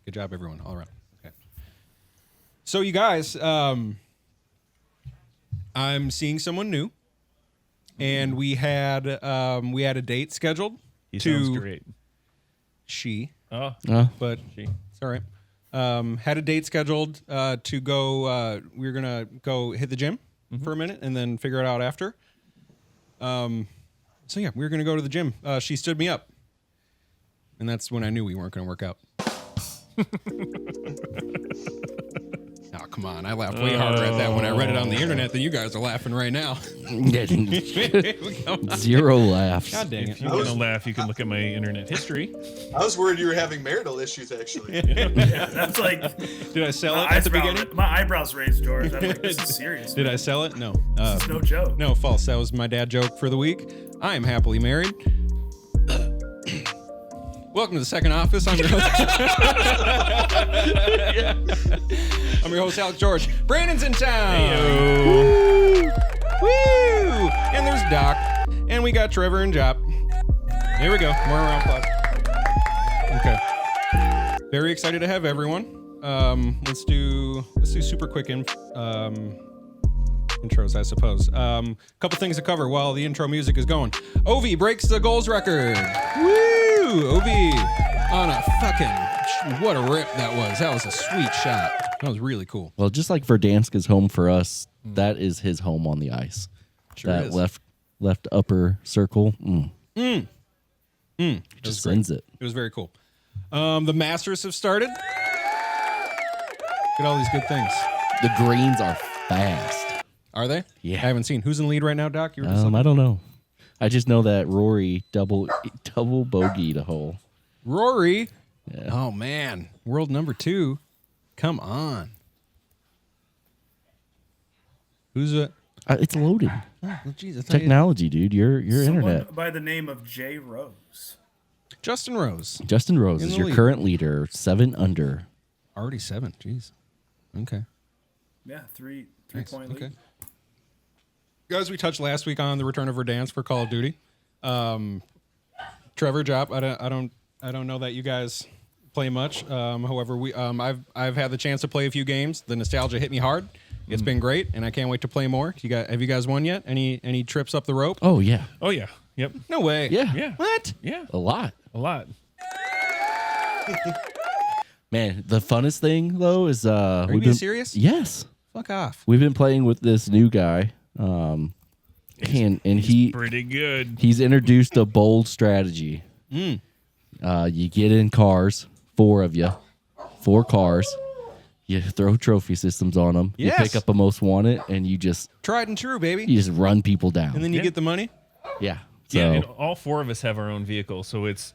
Good job, everyone, all around. Okay. So you guys, I'm seeing someone new, and we had a date scheduled. He sounds great. She. Oh, but she. It's all right. Had a date scheduled to go. We were gonna go hit the gym for a minute and then figure it out after. So yeah, we were gonna go to the gym. She stood me up, and that's when I knew we weren't gonna work out. Oh, come on. I laughed way harder at that when I read it on the internet than you guys are laughing right now. 0 laughs. God dang it. If you want to laugh, you can look at my internet history. I was worried you were having marital issues, actually. Yeah, that's like. Did I sell it at the beginning? My eyebrows raised, George. I'm like, this is serious. Did I sell it? No. This is no joke. No, false. That was my dad joke for the week. I am happily married. Welcome to the second office. I'm your host. I'm your host, Alex George. Brandon's in town. Hey-o. Woo! And there's Doc. And we got Trevor and Jop. Here we go. More round applause. Okay. Very excited to have everyone. Let's do super quick intros, I suppose. Couple things to cover while the intro music is going. Ovi breaks the goals record. Woo! Ovi on a fucking, what a rip that was. That was a sweet shot. That was really cool. Well, just like Verdanska's home for us, that is his home on the ice. Sure that is. left upper circle. Just great. sends it. It was very cool. The Masters have started. Look at all these good things. The greens are fast. Are they? Yeah. I haven't seen. Who's in the lead right now, Doc? You were just I don't know. I just know that Rory double bogeyed a hole. Rory. Yeah. Oh, man. World number 2. Come on. Who's it? It's loaded. Oh, geez, Technology, dude. Your Someone internet. by the name of Jay Rose. Justin Rose. Justin Rose In is the your lead. current leader, 7 under. Already 7. Jeez. Okay. Yeah, three Nice. point lead. Okay. Guys, we touched last week on the return of Verdansk for Call of Duty. Trevor, Jop, I don't know that you guys play much. However, I've had the chance to play a few games. The nostalgia hit me hard. It's been great, and I can't wait to play more. Have you guys won yet? Any trips up the rope? Oh, yeah. Oh, yeah. Yep. No way. Yeah. Yeah. What? Yeah. A lot. A lot. Man, the funnest thing, though, is... Are you being serious? Yes. Fuck off. We've been playing with this new guy. He's pretty good. He's introduced a bold strategy. You get in cars, 4 of you, 4 cars. You throw trophy systems on them. Yes. You pick up a most wanted, and you just Tried and true, baby. you just run people down. And then you Yeah. get the money? yeah. So Yeah, and all 4 of us have our own vehicle, so it's,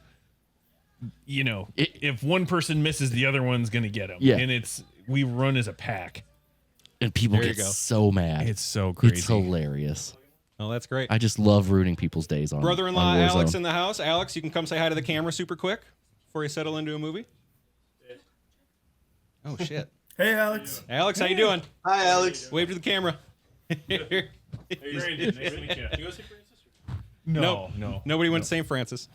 if one person misses, the other one's gonna get him. Yeah. And we run as a pack. and people There you get go. so mad. It's so crazy. It's hilarious. Oh, that's great. I just love ruining people's days on Brother-in-law on Alex Warzone. in the house. Alex, you can come say hi to the camera super quick before you settle into a movie. Oh, shit. Hey, Alex. Alex, how you doing? Hi, Alex. Wave to the camera. No. Nobody went to St. Francis.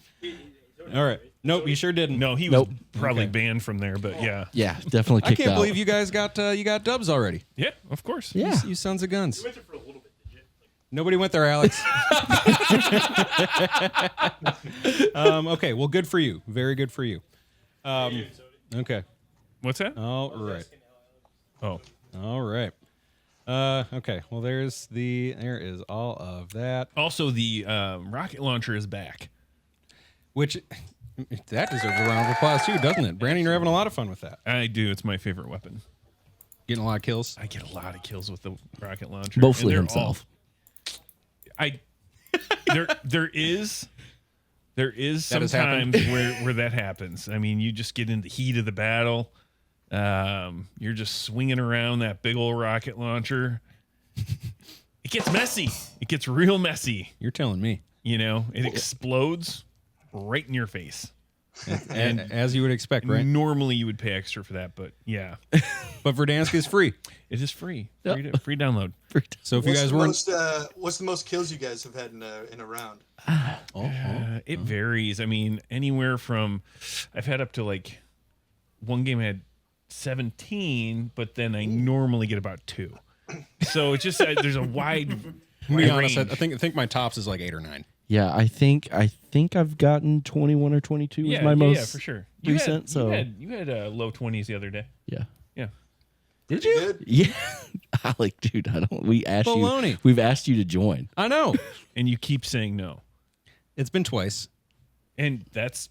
All right. Nope, you sure didn't. No, he was Nope. probably Okay. banned from there, but yeah. Yeah, definitely I kicked can't out. believe you guys got dubs already. Yeah, of course. Yeah. You sons of guns. Nobody went there, Alex. Okay, well, good for you. Very good for you. Okay. What's that? All right. Oh. All right. Okay. Well, there is all of that. Also, the rocket launcher is back. Which that deserves a round of applause too, doesn't it? Brandon, you're having a lot of fun with that. I do. It's my favorite weapon. Getting a lot of kills. I get a lot of kills with the rocket launcher. Mostly And they're himself. There is That has sometimes where that happens. I mean, you just get in the heat of the battle. You're just swinging around that big old rocket launcher. It gets messy. It gets real messy. You're telling me. It explodes right in your face. And as you would expect, right? Normally you would pay extra for that, but yeah, But Verdansk is free. it is free. Yep. Free download. So if you guys weren't, What's the most kills you guys have had in a round? It varies. I mean, anywhere from I've had up to like one game I had 17, but then I normally get about 2. So it's just there's a wide. To be honest, I range. think my tops is like 8 or 9. Yeah, I think I've gotten 21 or 22 was my most for sure. recent. You had low 20s the other day. yeah. Yeah. Did Pretty you? good. Yeah. Alec, dude, we asked Baloney. you. We've asked you to join. I know. And you keep saying no. It's been twice. And that's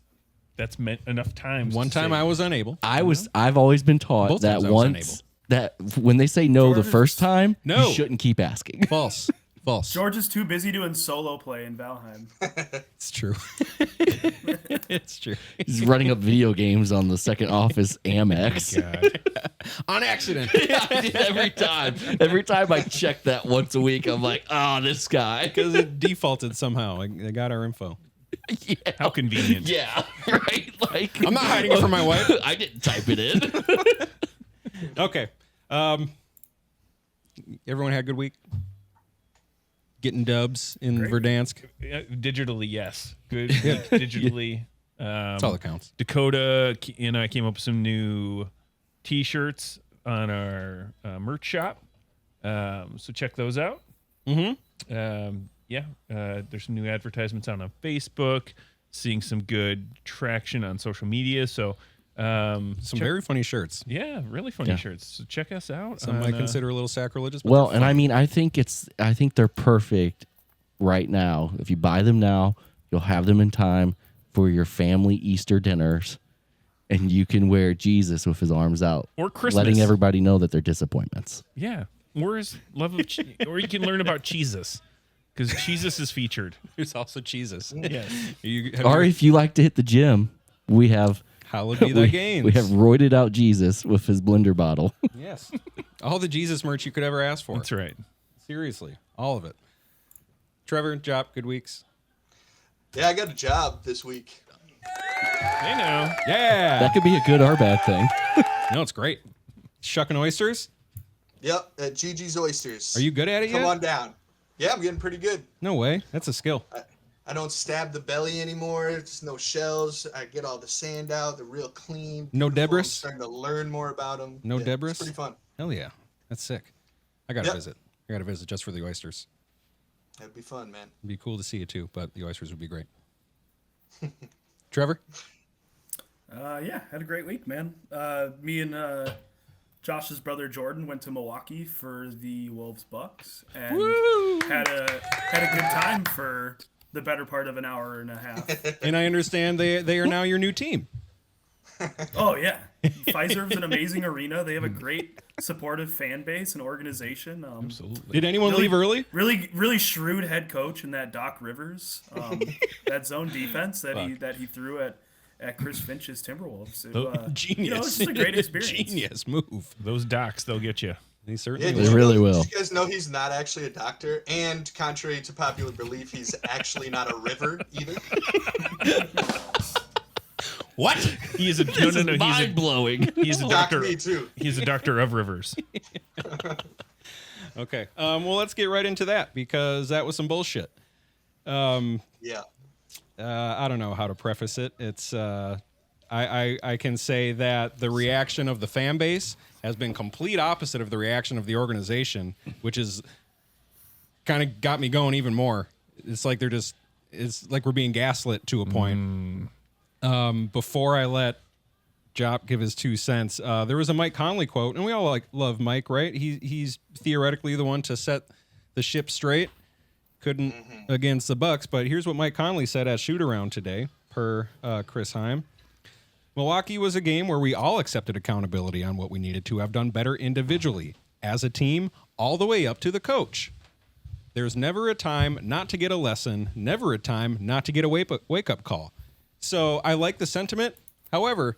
meant enough times. One to time say- I was unable. I've always been taught Both that times I was once that when they say no the first time, No. you shouldn't keep asking. False. False. George is too busy doing solo play in Valheim. It's true. It's true. He's running up video games on the second office Amex. God. On accident. every time. Every time I check that once a week, I'm like, oh, this guy. Because it defaulted somehow. They got our info. Yeah. How convenient. Yeah, right. Like I'm not hiding it from my wife. I didn't type it in. Okay. Everyone had a good week? Getting dubs in Verdansk? Digitally, yes. Good. Digitally. That's all that counts. Dakota and I came up with some new T-shirts on our merch shop. So check those out. Mm-hmm. There's some new advertisements out on Facebook. Seeing some good traction on social media. So Some very funny shirts. yeah, really funny Yeah. shirts. So check us out. Some on, might consider a little sacrilegious. But Well, they're and fun. I mean, I think they're perfect right now. If you buy them now, you'll have them in time for your family Easter dinners, and you can wear Jesus with his arms out, Or Christmas. letting everybody know that they're disappointments. Yeah. Or his love of or you can learn about Jesus. Because Jesus is featured. There's also Jesus. Yes. Or if you like to hit the gym, we have Hallowed be thy gains. we have roided out Jesus with his blender bottle. Yes. All the Jesus merch you could ever ask for. That's right. Seriously. All of it. Trevor, Jop, good weeks. Yeah, I got a job this week. Hey now. Yeah. That could be a good or bad thing. No, it's great. Shucking oysters. Yep, at Gigi's Oysters. Are you good at it Come yet? on down. Yeah, I'm getting pretty good. No way. That's a skill. I don't stab the belly anymore. There's no shells. I get all the sand out. They're real clean. No beautiful. debris? I'm starting to learn more about them. No debris? It's pretty fun. Hell yeah. That's sick. I got to Yep. visit. I got to visit just for the oysters. That'd be fun, man. It'd be cool to see you too, but the oysters would be great. Trevor? Yeah, had a great week, man. Me and Josh's brother Jordan went to Milwaukee for the Wolves Bucks and had a good time for the better part of an hour and a half. And I understand they are now your new team. Oh yeah, Fiserv's an amazing arena. They have a great supportive fan base and organization. Absolutely. Did anyone leave early? Really shrewd head coach in that Doc Rivers. That zone defense that he threw at Chris Finch's Timberwolves. Genius. You know, it's just a great experience. Genius move. Those docs, they'll get you. He certainly Yeah, will. They really will. Did you guys know he's not actually a doctor? And contrary to popular belief, he's actually not a river either. What? He is a no. Mind blowing. He's a Doc doctor. me too. He's a doctor of rivers. Okay. Well, let's get right into that because that was some bullshit. Yeah. I don't know how to preface it. It's I can say that the reaction of the fan base has been complete opposite of the reaction of the organization, which is kind of got me going even more. It's like it's like we're being gaslit to a point. Before I let Jop give his 2 cents, there was a Mike Conley quote, and we all love Mike, right? He's theoretically the one to set the ship straight. Couldn't against the Bucks, but here's what Mike Conley said at shoot around today, per Chris Heim. Milwaukee was a game where we all accepted accountability on what we needed to have done better individually, as a team, all the way up to the coach. There's never a time not to get a lesson, never a time not to get a wake-up call. So I like the sentiment. However,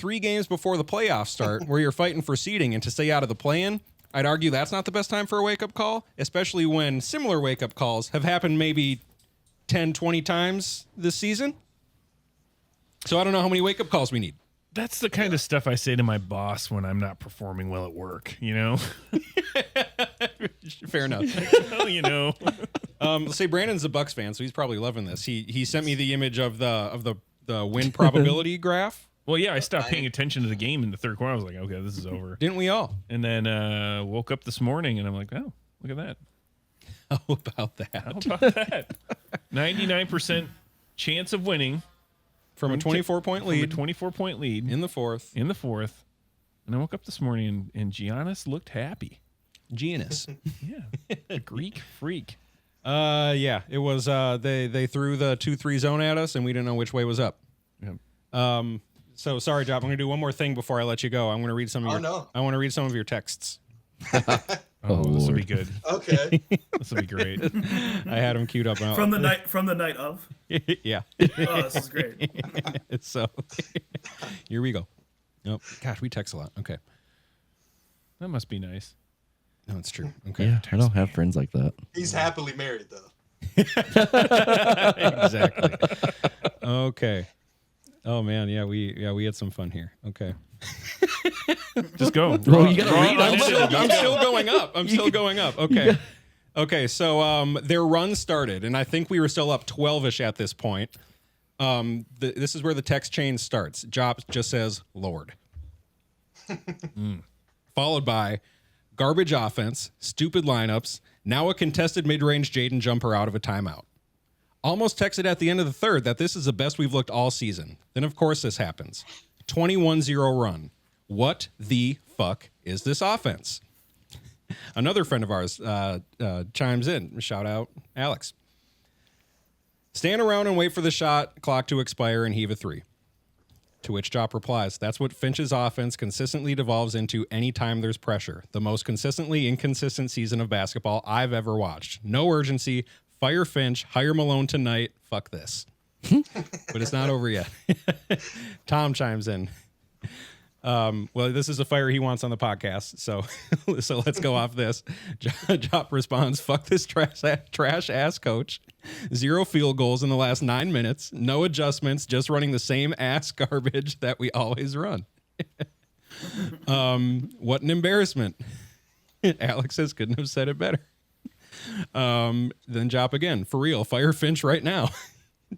3 games before the playoffs start, where you're fighting for seeding and to stay out of the play-in, I'd argue that's not the best time for a wake-up call, especially when similar wake-up calls have happened maybe 10, 20 times this season. So I don't know how many wake-up calls we need. That's the kind of stuff I say to my boss when I'm not performing well at work. You know. Fair enough. Well, you know. Let's say Brandon's a Bucks fan, so he's probably loving this. He sent me the image of the win probability graph Well, yeah, I stopped paying attention to the game in the third quarter. I was like, okay, this is over. Didn't we all? And then woke up this morning and I'm like, oh, look at that. How about that? How about that? 99% chance of winning From a 24-point lead. From a 24-point lead in the fourth. In the fourth. And I woke up this morning and Giannis looked happy. Giannis. Yeah. Greek freak. Yeah, it was they threw the 2-3 zone at us and we didn't know which way was up. Yep. So sorry, Job. I'm gonna do one more thing before I let you go. I'm gonna read some of I want to read some of your texts. Oh, this will be good. Okay. This will be great. I had them queued up. From the night of. Yeah. Oh, this is great. So here we go. Nope. Gosh, we text a lot. Okay. That must be nice. No, it's true. Okay. Yeah, I don't have friends like that. He's happily married though. Exactly. Okay. Oh man, yeah, we had some fun here. Okay. Just go. Well, you gotta read I'm still going up. I'm still going up. Okay. Okay, so their run started, and I think we were still up 12-ish at this point. This is where the text chain starts. Jop just says, Lord. Followed by garbage offense, stupid lineups, now a contested mid-range Jaden jumper out of a timeout. Almost texted at the end of the third that this is the best we've looked all season. Then, of course, this happens. 21-0 run. What the fuck is this offense? Another friend of ours chimes in. Shout out, Alex. Stand around and wait for the shot clock to expire and heave a three. To which Jop replies, that's what Finch's offense consistently devolves into anytime there's pressure. The most consistently inconsistent season of basketball I've ever watched. No urgency. Fire Finch. Hire Malone tonight. Fuck this. But it's not over yet. Tom chimes in. Well, this is a fire he wants on the podcast, so let's go off this. Jop responds, fuck this trash ass coach. 0 field goals in the last 9 minutes. No adjustments, just running the same ass garbage that we always run. What an embarrassment. Alex says, couldn't have said it better. Then Jop again, for real, fire Finch right now.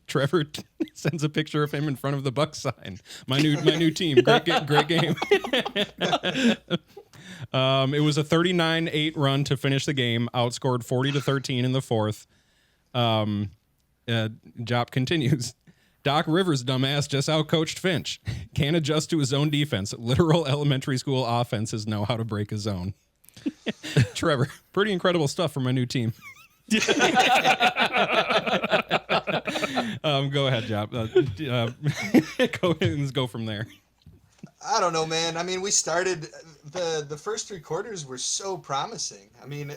Trevor sends a picture of him in front of the Bucks sign. My new team. Great game. It was a 39-8 run to finish the game. Outscored 40-13 in the fourth. Jop continues. Doc Rivers, dumbass, just outcoached Finch. Can't adjust to his own defense. Literal elementary school offenses know how to break a zone. Trevor, pretty incredible stuff for my new team. Go ahead, Jop. Go from there. I don't know, man. I mean, we started the first 3 quarters were so promising. I mean,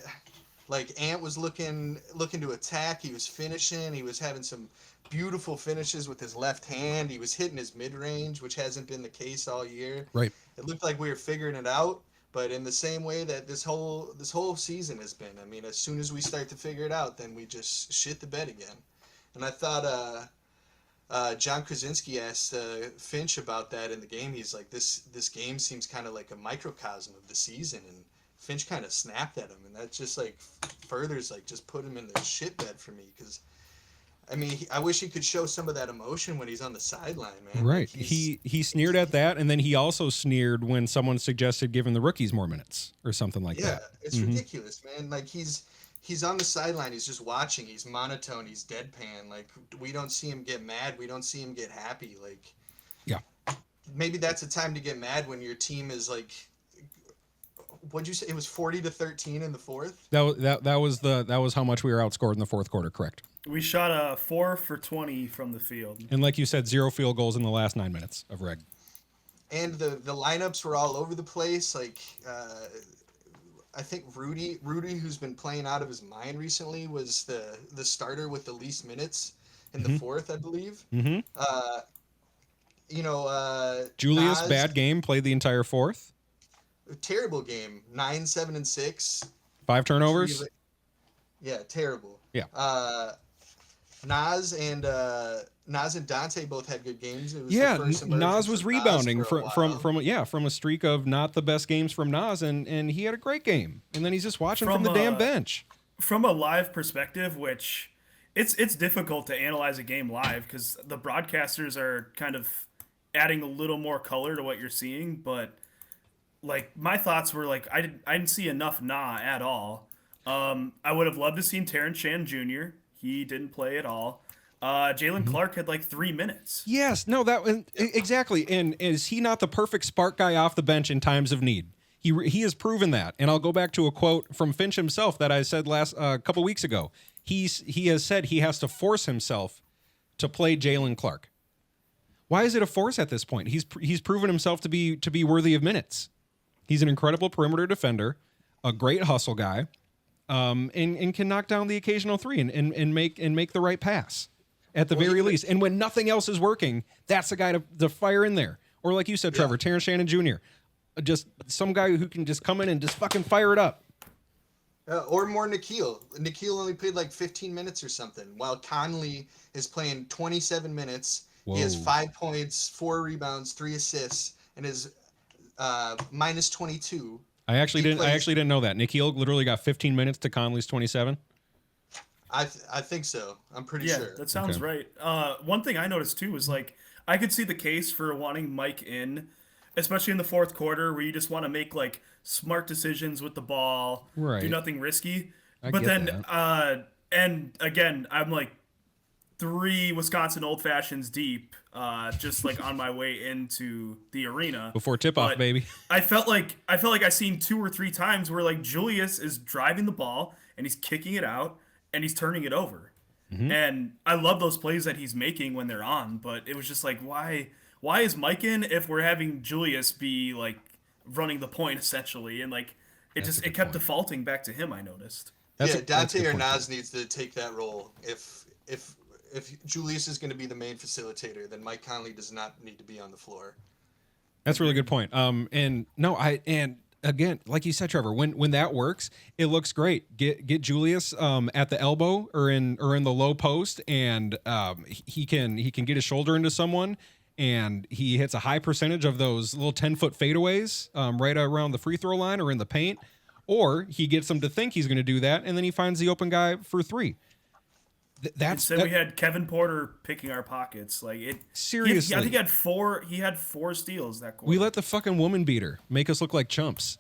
like Ant was looking to attack. He was finishing. He was having some beautiful finishes with his left hand. He was hitting his mid range, which hasn't been the case all year. Right. It looked like we were figuring it out. But in the same way that this whole season has been, I mean, as soon as we start to figure it out, then we just shit the bed again. And I thought John Krasinski asked Finch about that in the game. He's like, this game seems kind of like a microcosm of the season, and Finch kind of snapped at him, and that just like furthers like just put him in the shit bed for me because. I mean, I wish he could show some of that emotion when he's on the sideline, man. Right. Like he sneered at that, and then he also sneered when someone suggested giving the rookies more minutes or something like that. Yeah, it's ridiculous, man. Like he's on the sideline, he's just watching, he's monotone, he's deadpan. Like we don't see him get mad, we don't see him get happy. Like, yeah, maybe that's a time to get mad when your team is like. What'd you say? It was 40-13 in the fourth. That was how much we were outscored in the fourth quarter. Correct. We shot 4 for 20 from the field, and like you said, 0 field goals in the last 9 minutes of reg. And the lineups were all over the place. Like I think Rudy, who's been playing out of his mind recently, was the starter with the least minutes in the fourth, I believe. Mm-hmm. Julius, Nas, bad game, played the entire fourth. Terrible game. 9, 7, and 6. 5 turnovers. Yeah, terrible. Yeah. Nas and Dante both had good games. It was yeah, the first Nas was rebounding Nas from a streak of not the best games from Nas, and he had a great game. And then he's just watching from the damn bench. From a live perspective, which it's difficult to analyze a game live because the broadcasters are kind of adding a little more color to what you're seeing. But like my thoughts were like I didn't see enough at all. I would have loved to seen Terrence Shannon Jr. He didn't play at all. Jalen Clark had like 3 minutes. Yes, no, exactly. And is he not the perfect spark guy off the bench in times of need? He has proven that. And I'll go back to a quote from Finch himself that I said last couple weeks ago. He has said he has to force himself to play Jalen Clark. Why is it a force at this point? He's proven himself to be worthy of minutes. He's an incredible perimeter defender, a great hustle guy, and can knock down the occasional three and make the right pass at the very least. And when nothing else is working, that's the guy to fire in there. Or like you said, Trevor, Terrence Shannon Jr., just some guy who can just come in and just fucking fire it up. Or more Nikhil. Nikhil only played like 15 minutes or something, while Conley is playing 27 minutes. Whoa. He has 5 points, 4 rebounds, 3 assists, and is minus 22. I actually didn't know that. Nikhil literally got 15 minutes to Conley's 27. I think so. I'm pretty sure. Yeah, that sounds right. One thing I noticed too was like I could see the case for wanting Mike in, especially in the fourth quarter where you just want to make like smart decisions with the ball, right. do nothing risky. I But get then that. and again, I'm like 3 Wisconsin Old Fashions deep, just like on my way into the arena. Before tip-off, But baby. I felt like I seen 2 or 3 times where like Julius is driving the ball and he's kicking it out and he's turning it over. And I love those plays that he's making when they're on, but it was just like, why is Mike in if we're having Julius be like running the point essentially? And like it kept defaulting back to him, I noticed. Dante or Nas needs to take that role. If Julius is going to be the main facilitator, then Mike Conley does not need to be on the floor. That's a really good point. And again, like you said, Trevor, when that works, it looks great. Get Julius at the elbow or in the low post, and he can get his shoulder into someone, and he hits a high percentage of those little 10-foot fadeaways right around the free throw line or in the paint, or he gets them to think he's going to do that, and then he finds the open guy for 3. We had Kevin Porter picking our pockets. Like it seriously. I think he had 4 steals that quarter. We let the fucking woman beater make us look like chumps.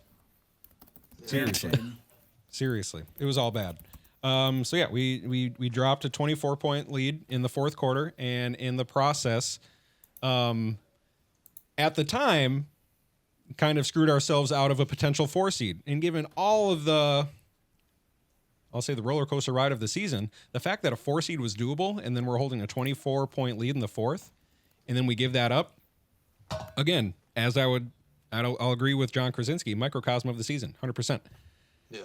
Seriously. It was all bad. So yeah, we dropped a 24-point lead in the fourth quarter, and in the process, at the time, kind of screwed ourselves out of a potential 4 seed. And given all of the, I'll say, the roller coaster ride of the season, the fact that a 4 seed was doable, and then we're holding a 24-point lead in the fourth, and then we give that up, again, I'll agree with John Krasinski, microcosm of the season, 100%. Yeah.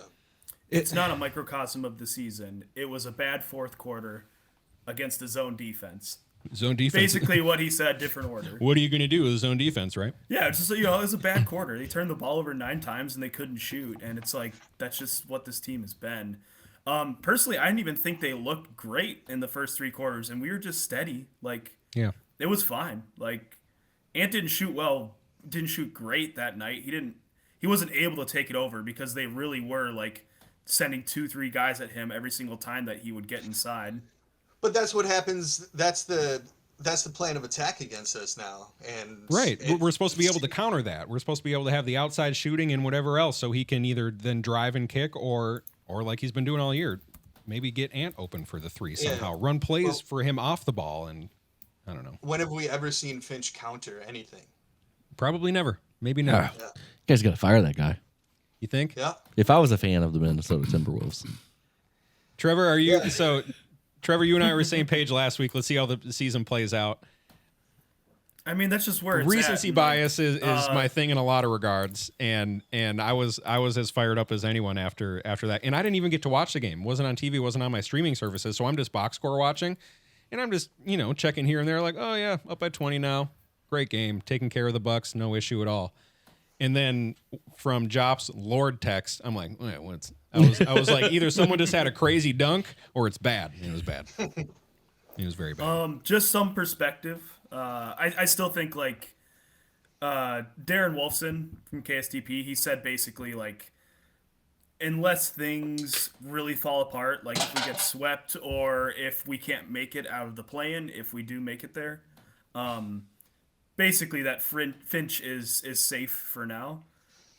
It's not a microcosm of the season. It was a bad fourth quarter against the zone defense. Zone defense. Basically what he said, different order. What are you going to do with zone defense, right? Yeah, it's just, it was a bad quarter. They turned the ball over 9 times and they couldn't shoot, and it's like that's just what this team has been. Personally, I didn't even think they looked great in the first 3 quarters, and we were just steady. Like, yeah, it was fine. Like, Ant didn't shoot great that night. He wasn't able to take it over because they really were like sending 2-3 guys at him every single time that he would get inside. But that's what happens. That's the plan of attack against us now. And right. We're supposed to be able to counter that. We're supposed to be able to have the outside shooting and whatever else, so he can either then drive and kick or like he's been doing all year, maybe get Ant open for the 3 somehow. Yeah. Run plays for him off the ball, and I don't know. When have we ever seen Finch counter anything? Probably never. Maybe never. Yeah. You guys got to fire that guy. You think? Yeah. If I was a fan of the Minnesota Timberwolves. Trevor, are you so? Trevor, you and I were the same page last week. Let's see how the season plays out. I mean, that's just where it's recency at. bias is my thing in a lot of regards, and I was as fired up as anyone after that. And I didn't even get to watch the game. Wasn't on TV. Wasn't on my streaming services. So I'm just box score watching, and I'm just checking here and there, like, oh yeah, up by 20 now. Great game, taking care of the Bucks, no issue at all. And then from Jop's Lord text, I'm like, wait, what's? I was like, either someone just had a crazy dunk or it's bad. It was bad. It was very bad. Just some perspective. I still think like Darren Wolfson from KSTP, he said basically like, unless things really fall apart, like if we get swept or if we can't make it out of the play-in, if we do make it there, basically that Finch is safe for now.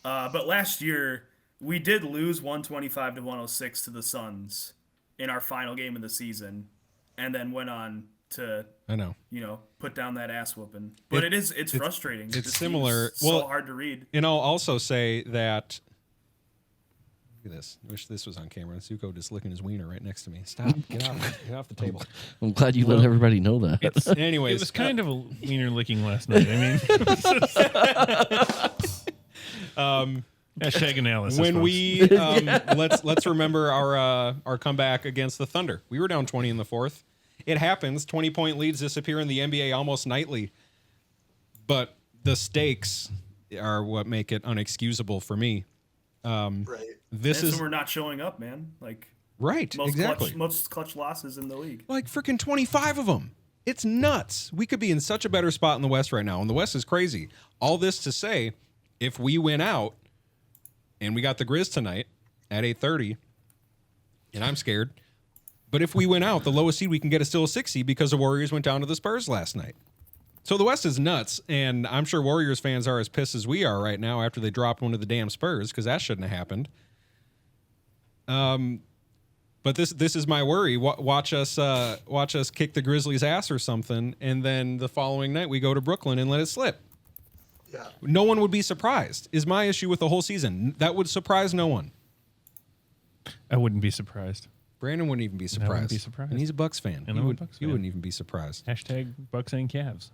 But last year we did lose 125-106 to the Suns in our final game of the season, and then went on to put down that ass whooping. But it's frustrating. It's This similar. team's so hard to read. And I'll also say that. Look at this. I wish this was on camera. Zuko just licking his wiener right next to me. Stop. Get off the table. I'm glad you let everybody know that. Anyways, It was kind of a wiener licking last night. I mean, hashtag analysis. when folks. we let's remember our comeback against the Thunder. We were down 20 in the fourth. It happens. 20-point leads disappear in the NBA almost nightly. But the stakes are what make it unexcusable for me. Right. This And is so we're not showing up, man. Like right. Exactly. most clutch losses in the league. Like freaking 25 of them. It's nuts. We could be in such a better spot in the West right now. And the West is crazy. All this to say, if we win out, and we got the Grizz tonight at 8:30, and I'm scared. But if we win out, the lowest seed we can get is still a 6 seed because the Warriors went down to the Spurs last night. So the West is nuts, and I'm sure Warriors fans are as pissed as we are right now after they dropped one of the damn Spurs because that shouldn't have happened. But this is my worry. Watch us kick the Grizzlies' ass or something, and then the following night we go to Brooklyn and let it slip. Yeah. No one would be surprised. Is my issue with the whole season. That would surprise no one. I wouldn't be surprised. Brandon wouldn't even be surprised. I wouldn't be surprised. And he's a Bucks fan. And He I'm a Bucks he fan. wouldn't even be surprised. Hashtag Bucks and Cavs.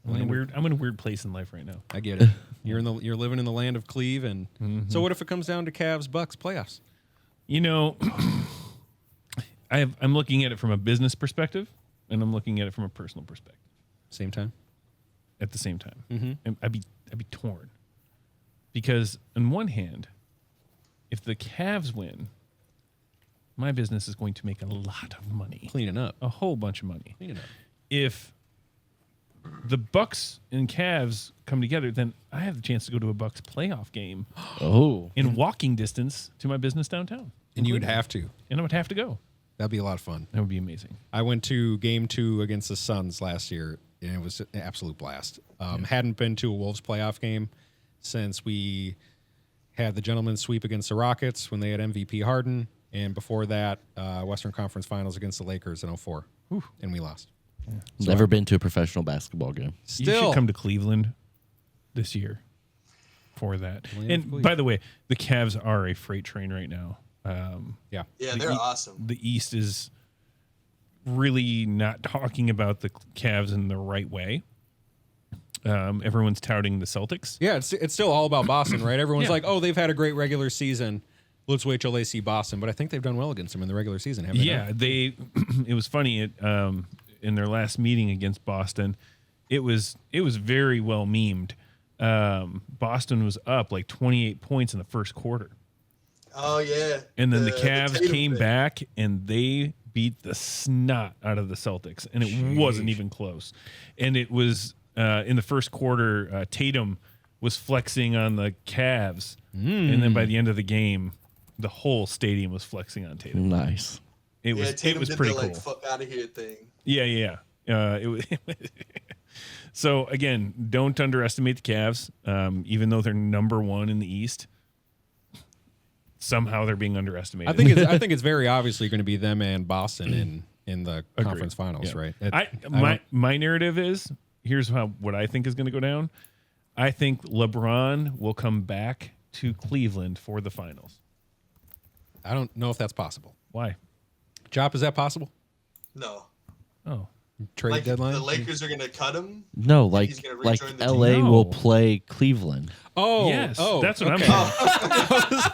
I'm in a weird place in life right now. I get it. You're living in the land of Cleve, and so what if it comes down to Cavs Bucks playoffs? You know, I'm looking at it from a business perspective, and I'm looking at it from a personal perspective Same time. at the same time. And I'd be torn because on one hand, if the Cavs win, my business is going to make a lot of money, Cleaning up. a whole bunch of money. Cleaning up. If the Bucks and Cavs come together, then I have the chance to go to a Bucks playoff game Oh. in walking distance to my business downtown. And you would have to. And I would have to go. That'd be a lot of fun. That would be amazing. I went to game 2 against the Suns last year, and it was an absolute blast. Hadn't been to a Wolves playoff game since we had the gentleman's sweep against the Rockets when they had MVP Harden, and before that, Western Conference Finals against the Lakers in 2004, and we lost. Never been to a professional basketball game. You Still, should come to Cleveland this year for that. Land of And Cleveland. by the way, the Cavs are a freight train right now. yeah. Yeah, they're awesome. The East is really not talking about the Cavs in the right way. Everyone's touting the Celtics. Yeah, it's still all about Boston, right? Everyone's Yeah. like, oh, they've had a great regular season. Let's wait till they see Boston. But I think they've done well against them in the regular season, haven't they? Yeah, they. It was funny. In their last meeting against Boston, it was very well memed. Boston was up like 28 points in the first quarter, Oh yeah. and then the Cavs Tatum came thing. back and they beat the snot out of the Celtics, and it wasn't even close. And it was in the first quarter, Tatum was flexing on the Cavs, and then by the end of the game, the whole stadium was flexing on Tatum. Nice. It Yeah, was Tatum it was did pretty the cool. like fuck out of here thing. Yeah. It was. So again, don't underestimate the Cavs. Even though they're number 1 in the East, somehow they're being underestimated. I think it's very obviously going to be them and Boston in the conference finals, Yeah. right? My narrative is here's what I think is going to go down. I think LeBron will come back to Cleveland for the finals. I don't know if that's possible. Why? Jop, is that possible? No. Oh, Trade Like deadline? the Lakers are gonna cut him. No, like He's gonna like rejoin the LA team. will No. play Cleveland. Oh, yes, oh, that's what okay. I'm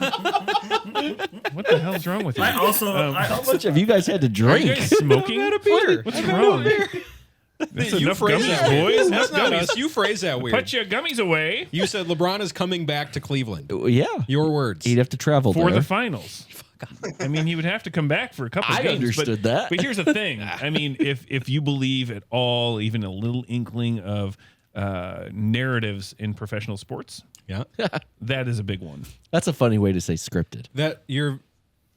saying. What the hell's wrong with you? I also How much have you guys had to Are drink? you guys smoking? I've had a beer. What's I've had wrong? a beer. That's You enough phrase gummies, that weird. boys. That's Enough not gummies. us. You phrase that weird. Put your gummies away You said LeBron is coming back to Cleveland. Yeah. Your words. He'd have to travel for there. the finals. I mean, he would have to come back for a couple of I games. understood that. But here's the thing. I mean, if you believe at all, even a little inkling of narratives in professional sports, Yeah. that is a big one. That's a funny way to say scripted. That you're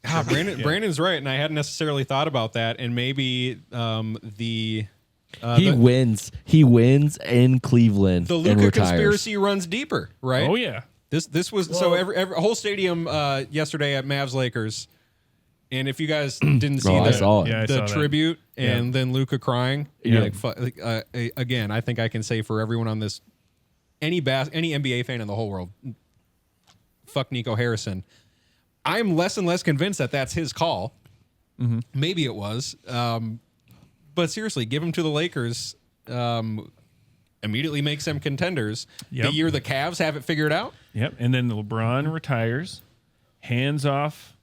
Brandon's right, and I hadn't necessarily thought about that. And maybe the He wins. He wins in Cleveland. The and Luka retires. conspiracy runs deeper, right? Oh yeah. This was so every whole stadium yesterday at Mavs Lakers, and if you guys didn't see I saw it. Yeah, I the saw that. tribute and then Luka crying, Yeah. again, I think I can say for everyone on this, any NBA fan in the whole world, fuck Nico Harrison. I'm less and less convinced that that's his call. Mm-hmm. Maybe it was, but seriously, give him to the Lakers. Immediately makes them contenders. Yep. The year the Cavs have it figured out. Yep. And then LeBron retires, hands off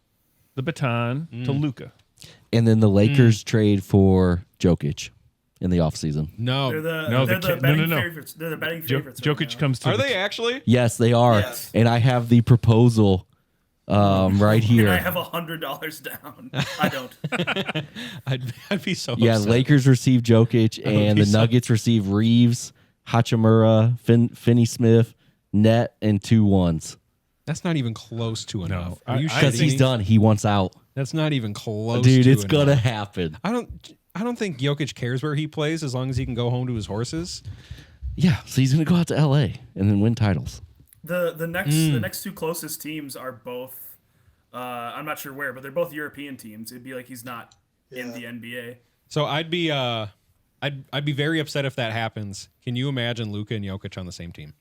the baton to Luka. And then the Lakers trade for Jokic in the offseason. No, They're the betting favorites. They're the betting favorites. right Jokic now. comes to are they actually? Yes, they are. Yes. And I have the proposal right here. And I have $100 down. I don't. I'd be so Yeah, upset. Lakers receive Jokic, and be the so- Nuggets receive Reeves, Hachimura, Finney Smith, Net, and 2 1s. That's not even close to enough. Are you I Because shitting he's me? done. He wants out. That's not even close. Dude, to it's enough. gonna happen. I don't think Jokic cares where he plays as long as he can go home to his horses. Yeah, so he's gonna go out to LA and then win titles. The next two closest teams are both. I'm not sure where, but they're both European teams. It'd be like he's not in the NBA. So I'd be very upset if that happens. Can you imagine Luka and Jokic on the same team?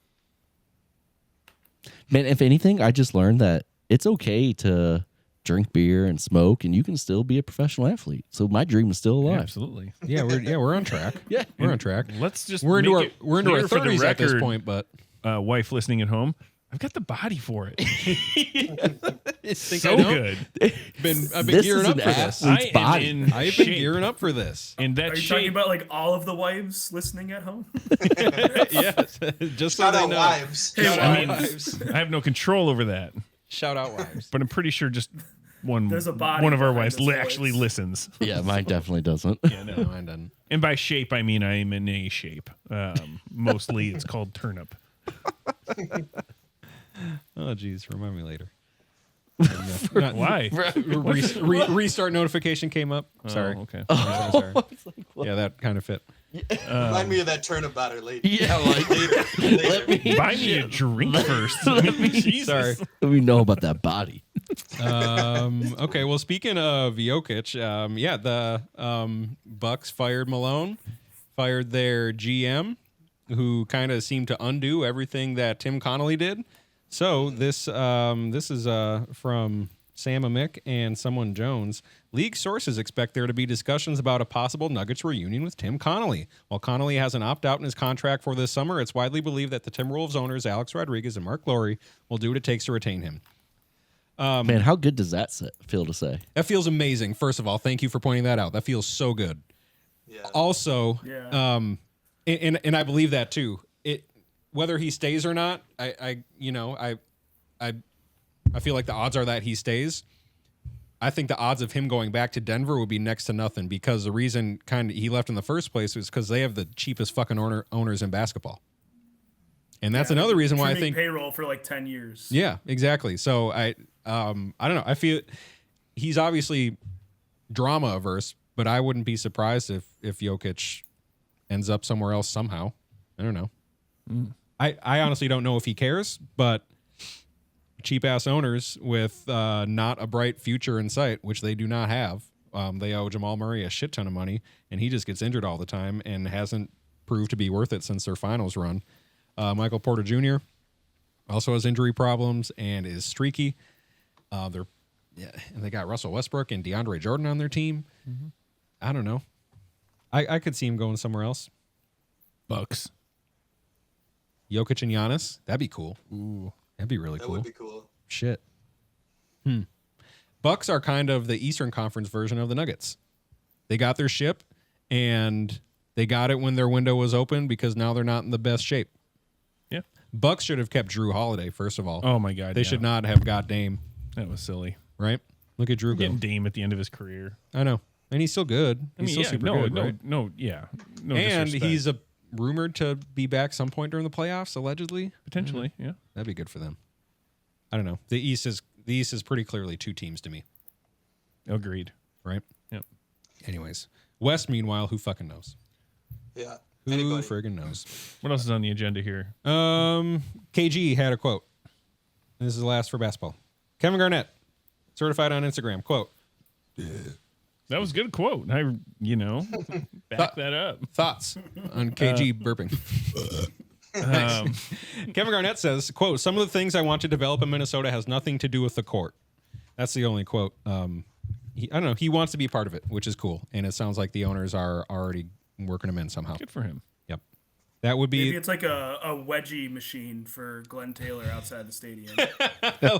Man, if anything, I just learned that it's okay to drink beer and smoke, and you can still be a professional athlete. So my dream is still alive. Absolutely. Yeah, we're on track. Yeah. We're on track. Let's just We're into make our it clear for the 30s at this record, point, but wife listening at home, I've got the body for it. think So I don't? good. I've been This gearing is up an for this. athlete's I am body. in I've been shape. gearing up for this. And that Are you shape. talking about like all of the wives listening at home? Yes, just so Shout they out know. wives. Hey, Shout I out mean, wives. I have no control over that, Shout out wives. but I'm pretty sure just one There's a body one of our behind wives this voice. actually listens. Yeah, mine definitely doesn't. Yeah, No, no. mine doesn't. And by shape, I mean I am in a shape. Mostly, it's called turnip. Oh, geez, remind me later. Why? Restart notification came up. Sorry. Oh, okay. I'm sorry. Yeah, that kind of fit. Remind me of that turnip batter later. Yeah, like Later. Buy me a drink first. Jesus. Sorry. we know about that body. Okay, well, speaking of Jokic, the Bucks fired Malone, fired their GM, who kind of seemed to undo everything that Tim Connolly did. So this is from Sam Amick and someone Jones. League sources expect there to be discussions about a possible Nuggets reunion with Tim Connolly. While Connolly has an opt-out in his contract for this summer, it's widely believed that the Timberwolves owners, Alex Rodriguez and Mark Lowry, will do what it takes to retain him. Man, how good does that feel to say? That feels amazing. First of all, thank you for pointing that out. That feels so good. Yeah. Also, Yeah. and I believe that too. Whether he stays or not, I feel like the odds are that he stays. I think the odds of him going back to Denver would be next to nothing, because the reason he left in the first place was because they have the cheapest fucking owners in basketball. And that's another reason why I Trimming think payroll for like 10 years. Yeah, exactly. So I don't know. I feel he's obviously drama averse, but I wouldn't be surprised if Jokic ends up somewhere else somehow. I don't know. I honestly don't know if he cares, but cheap ass owners with not a bright future in sight, which they do not have. They owe Jamal Murray a shit ton of money, and he just gets injured all the time and hasn't proved to be worth it since their finals run. Michael Porter Jr. also has injury problems and is streaky. And they got Russell Westbrook and DeAndre Jordan on their team. Mm-hmm. I don't know. I could see him going somewhere else. Bucks. Jokic and Giannis. That'd be cool. Ooh. That'd be really That cool. would be cool. Shit. Bucks are kind of the Eastern Conference version of the Nuggets. They got their ship, and they got it when their window was open because now they're not in the best shape. Yeah. Bucks should have kept Drew Holiday, first of all. Oh my God. They should not have got Dame, That was silly. right? Look at Drew go. Getting Dame at the end of his career. I know. And he's still good. He's still super good, right? No, yeah. No And disrespect. he's rumored to be back some point during the playoffs, allegedly. potentially, yeah. That'd be good for them. I don't know. The East is pretty clearly two teams to me, Agreed. right? Yep. Anyways, West, meanwhile, who fucking knows? Yeah. Who Anybody. friggin' knows? What else is on the agenda here? KG had a quote. This is the last for basketball. Kevin Garnett, certified on Instagram. Quote. That was a good quote. Back that up. Thoughts on KG burping. Kevin Garnett says, quote, some of the things I want to develop in Minnesota has nothing to do with the court. That's the only quote. I don't know. He wants to be part of it, which is cool. And it sounds like the owners are already working him in somehow. Good for him. Yep. That would be. Maybe it's like a wedgie machine for Glenn Taylor outside the stadium.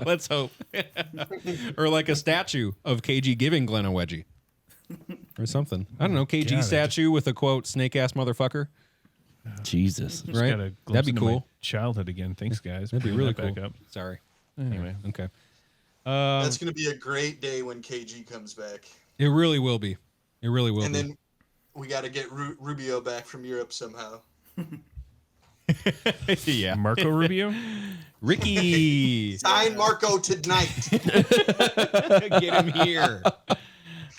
Let's hope. Or like a statue of KG giving Glenn a wedgie. Or something. I don't know. KG God, statue with a quote, snake ass motherfucker. Jesus. Just Right? got a glimpse That'd be into my cool. childhood again. Thanks, guys. That'd be Bringing really that cool. back up. Sorry. Anyway. Okay. That's going to be a great day when KG comes back. It really will be. It really will And be. then we got to get Rubio back from Europe somehow. Yeah. Marco Rubio? Ricky. Sign Marco tonight. Get him here.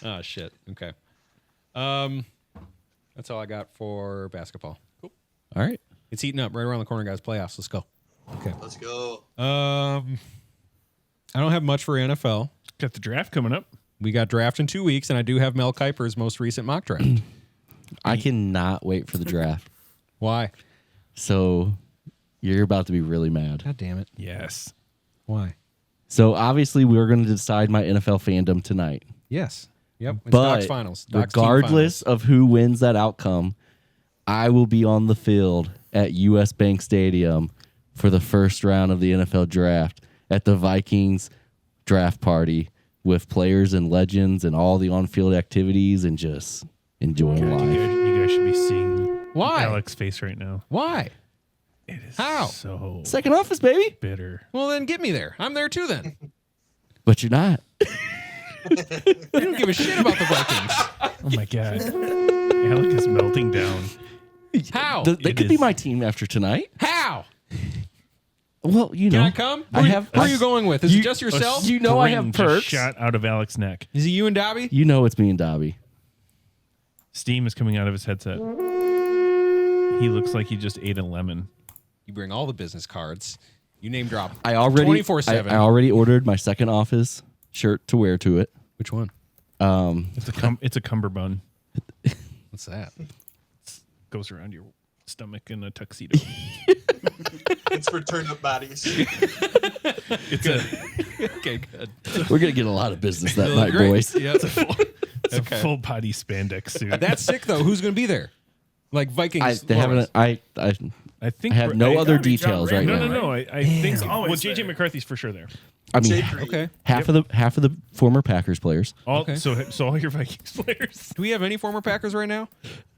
Oh shit. Okay. That's all I got for basketball. Cool. All right. It's heating up right around the corner, guys. Playoffs. Let's go. Okay. Let's go. I don't have much for NFL. Got the draft coming up. We got draft in 2 weeks, and I do have Mel Kiper's most recent mock draft. I cannot wait for the draft. Why? So you're about to be really mad. God damn it. Yes. Why? So obviously we're going to decide my NFL fandom tonight. Yes. Yep. It's But Doc's finals. Doc's team regardless of who wins that outcome, I will be on the field at US Bank Stadium for the first round of the NFL draft at the Vikings draft party with players and legends and all the on-field activities and just enjoying life. You guys should be seeing Why? Alex's face right now. Why? It is How? so Second office, baby. bitter. Well, then get me there. I'm there too then. But you're not. I don't give a shit about the Vikings. Oh my god. Alec is melting down. How? They It could be is- my team after tonight. How? Well, you Can know. I come? I have. Who are you going with? Is it just yourself? You know I have Spring just perks. shot out of Alex's neck. Is it you and Dobby? You know it's me and Dobby. Steam is coming out of his headset. He looks like he just ate a lemon. You bring all the business cards. You name drop. I already 24/7. I already ordered my second office shirt to wear to it. Which one? It's a cummerbund. What's that? Goes around your stomach in a tuxedo. It's for turnip bodies. It's a Okay, good. We're gonna get a lot of business that Look night, great. boys. Yeah. it's a full body spandex suit. That's sick though. Who's going to be there? Like Vikings. They haven't. Lawrence. I think I have no I- other gotta be John details right Graham. now. No. I think always JJ there. McCarthy's for sure there. I mean, Jake Reed. Okay. half of the former Packers players. All Okay. so all your Vikings players. Do we have any former Packers right now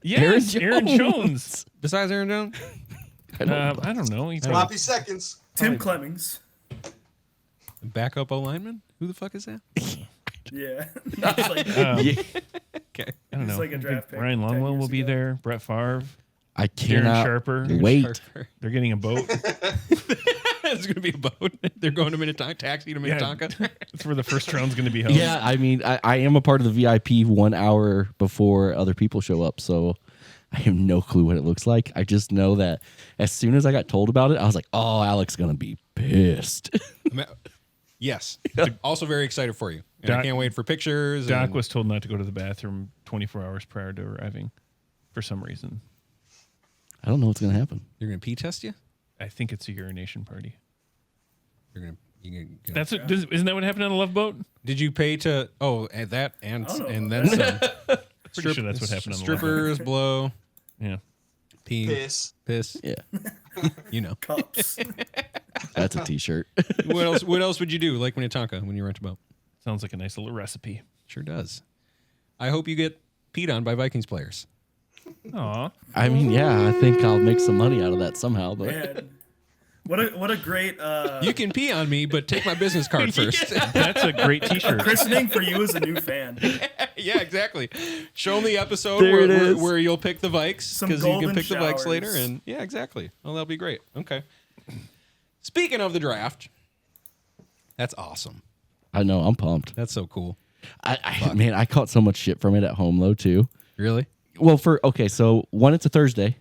Yes, Aaron Aaron Jones. besides Aaron Jones? I don't know. He's Sloppy seconds. Tim Clemmings. Backup O lineman? Who the fuck is that? Yeah. He's like, Okay. I don't He's know. like a I think draft pick Ryan 10 Longwell years will be ago. there. Brett Favre. I Darren cannot Sharper. wait. They're getting a boat. It's going to be a boat. They're going to Minnetonka, taxi to Minnetonka. That's where the first round's going to be held. Yeah, I mean, I am a part of the VIP 1 hour before other people show up, so I have no clue what it looks like. I just know that as soon as I got told about it, I was like, "Oh, Alec's gonna be pissed." Yes. Also very excited for you. And I Doc- can't wait for pictures. Doc and- was told not to go to the bathroom 24 hours prior to arriving for some reason. I don't know what's gonna happen. You're going to pee test you? I think it's a urination party. You're gonna That's what, isn't that what happened on the Love Boat? Did you pay to? Oh, and that and I don't know and about then some. Pretty sure that's what happened on the Love Boat. Strippers blow, Yeah. pee, Piss. piss. Yeah, You know. Cups. that's a T-shirt. What else? What else would you do? Like Minnetonka when you rent a boat? Sounds like a nice little recipe. Sure does. I hope you get peed on by Vikings players. Aw. I mean, yeah, I think I'll make some money out of that somehow. But Man. What a great You can pee on me, but take my business card first. That's a great t-shirt. christening for you as a new fan. Yeah, exactly. Show them the episode There where, it is. where you'll pick the Vikes Some because you can golden pick the Vikes showers. later. And yeah, exactly. Well, that'll be great. Okay. Speaking of the draft, that's awesome. I know I'm pumped. That's so cool. Man, I caught so much shit from it at home though too. Really? Well, so one, it's a Thursday,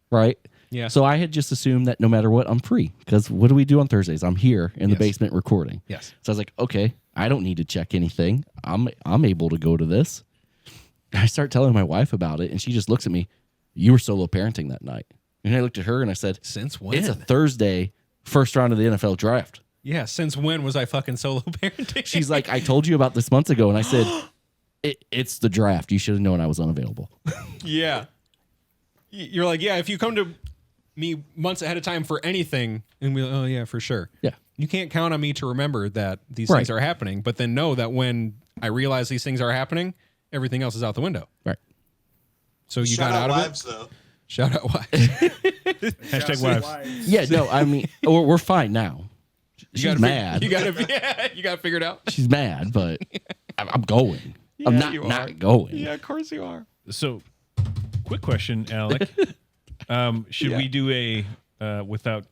right? Yeah. So I had just assumed that no matter what, I'm free because what do we do on Thursdays? I'm here in the Yes. basement recording. Yes. So I was like, okay, I don't need to check anything. I'm able to go to this. I start telling my wife about it, and she just looks at me. You were solo parenting that night, and I looked at her and I said, Since when? It's a Thursday, first round of the NFL draft. Yeah, since when was I fucking solo parenting? She's like, I told you about this months ago, and I said, it's the draft. You should have known I was unavailable. Yeah. You're like, yeah, if you come to me months ahead of time for anything, and we, oh yeah, for sure. Yeah. You can't count on me to remember that these Right. things are happening, but then know that when I realize these things are happening, everything else is out the window. Right. So you Shout got out wives, of it. though. Shout out wives. Hashtag wives. Yeah, no, I mean, we're fine now. She's mad. You gotta figure it out. She's mad, but I'm going. I'm not you not are. going. Yeah, of course you are. So, quick question, Alec. Should we do a without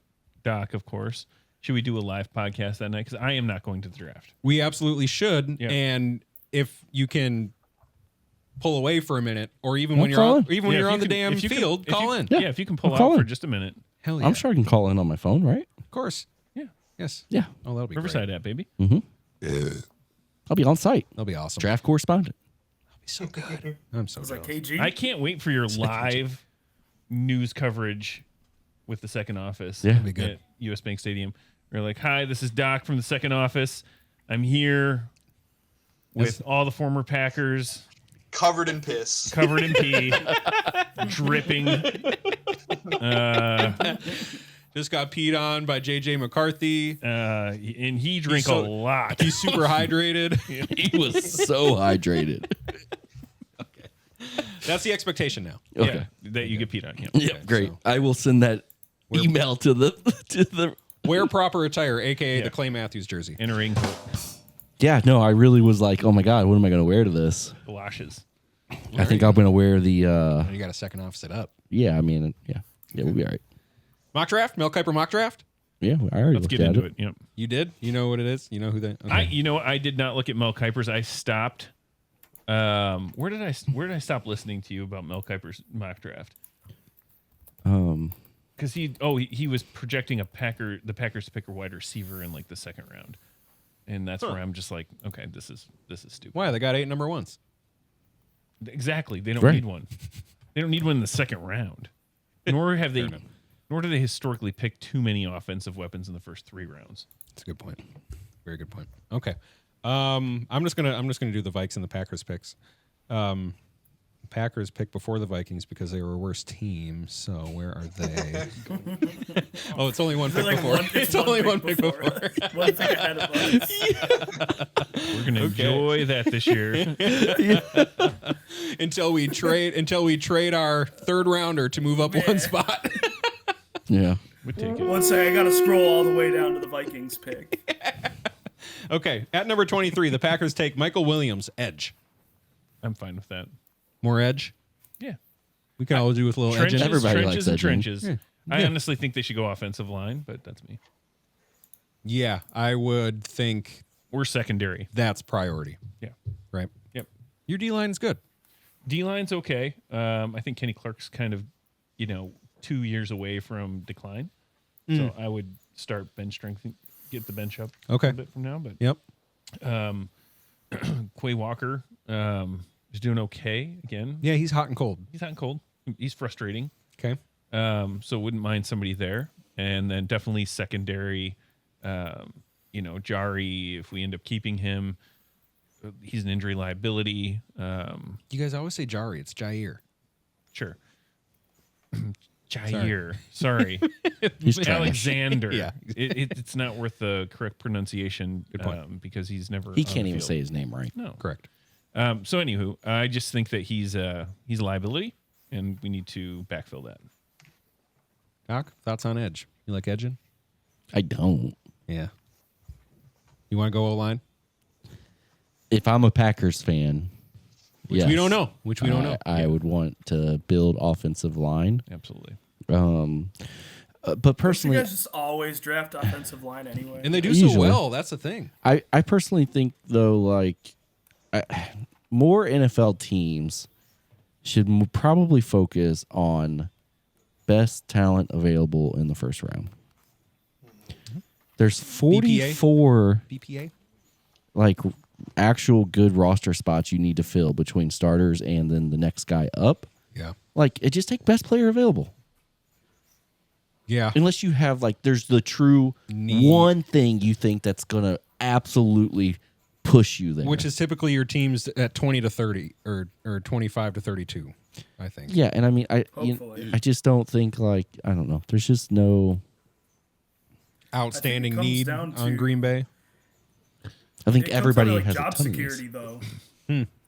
Doc, of course? Should we do a live podcast that night? Because I am not going to the draft. We absolutely should. Yeah. And if you can pull away for a minute, or even I'll when you're call on, in. even when Yeah, you're if on you the can- damn if you can- field, if you- call in. Yeah. Yeah, if you can pull I'll out call for in. just a minute. Hell yeah. I'm sure I can call in on my phone, right? Of course. Yeah. Yes. Yeah. Oh, that'll be Riverside great. app, baby. I'll be on site. That'll be awesome. Draft correspondent. So good. I'm so I was like, jealous. KG. I can't wait for your live news coverage with the second office. Yeah. That'd be good. At US Bank Stadium. We're like, hi, this is Doc from the second office. I'm here with all the former Packers Covered in piss. covered in pee, dripping. Just got peed on by JJ McCarthy. And he drank so- a lot. He's super hydrated. He was so hydrated. That's the expectation now. Okay. Yeah, that you get peed on. Yeah. Yep, great. I will send that email to the Wear proper attire, aka Yeah. the Clay Matthews jersey. And a raincoat. Yeah, no, I really was like, oh my God, what am I going to wear to this? Galoshes. I think I'm going to wear the, You got a second off set up. yeah, I mean, yeah, we'll be all right. Mock draft? Mel Kiper mock draft? Yeah, I already Let's looked get at into it. Yep. You did? You know what it is? You know who they okay. I did not look at Mel Kiper's. I stopped. Where did I stop listening to you about Mel Kiper's mock draft? Because he was projecting the Packers to pick a wide receiver in like the second round, and that's where I'm just like, okay, this is stupid. Why? They got 8 number ones. Exactly, they don't Right. need one. They don't need one in the second round. Nor have they. enough. Nor do they historically pick too many offensive weapons in the first 3 rounds. That's a good point. Very good point. Okay. I'm just gonna do the Vikes and the Packers picks. Packers picked before the Vikings because they were a worse team. So where are they? Oh, it's only one pick Like before. It's only one pick before. One pick ahead of us. We're gonna enjoy that this year. until we trade our third rounder to move up one spot. Yeah. We take it. One second, I gotta scroll all the way down to the Vikings pick. Okay, at number 23, the Packers take Michael Williams, edge. I'm fine with that. More edge. Yeah. We can all do with a little edge. Trenches, in it. Everybody likes trenches, and edging. trenches. Yeah. I Yeah. honestly think they should go offensive line, but that's me. Yeah, I would think Or secondary. that's priority. Yeah. Right. Yep. Your D line is good. D line's okay. I think Kenny Clark's kind of, 2 years away from decline. So I would start bench strength, get the bench up Okay. a little bit from now. But Yep. Quay Walker is doing okay again. Yeah, he's hot and cold. He's hot and cold. He's frustrating. Okay. So wouldn't mind somebody there. And then definitely secondary, Jari, if we end up keeping him, he's an injury liability. You guys always say Jari. It's Jair. Sure. Jair. Sorry. He's trash. Alexander. Yeah. It's not worth the correct pronunciation. Good point. Because he's never. He on can't the even field. say his name right. No. Correct. So anywho, I just think that he's a liability, and we need to backfill that. Doc, thoughts on edge? You like edging? I don't. Yeah. You want to go O-line? If I'm a Packers fan, Which we don't know. Which we don't know. I would want to build offensive line. Absolutely. But You personally, guys just always draft offensive line anyway. And they do so Usually. well. That's the thing. I personally think though, like more NFL teams should probably focus on best talent available in the first round. There's 44 BPA? like actual good roster spots you need to fill between starters and then the next guy up. Yeah. Like, it just take best player available. Yeah. Unless you have like there's the true one thing you think that's gonna absolutely push you there. Which is typically your teams at 20 to 30 or 25 to 32, I think. yeah, and I mean Hopefully. I just don't think like I don't know. There's just no Outstanding comes need down on to- Green Bay. I think It comes everybody down to, has job a ton of security these. though.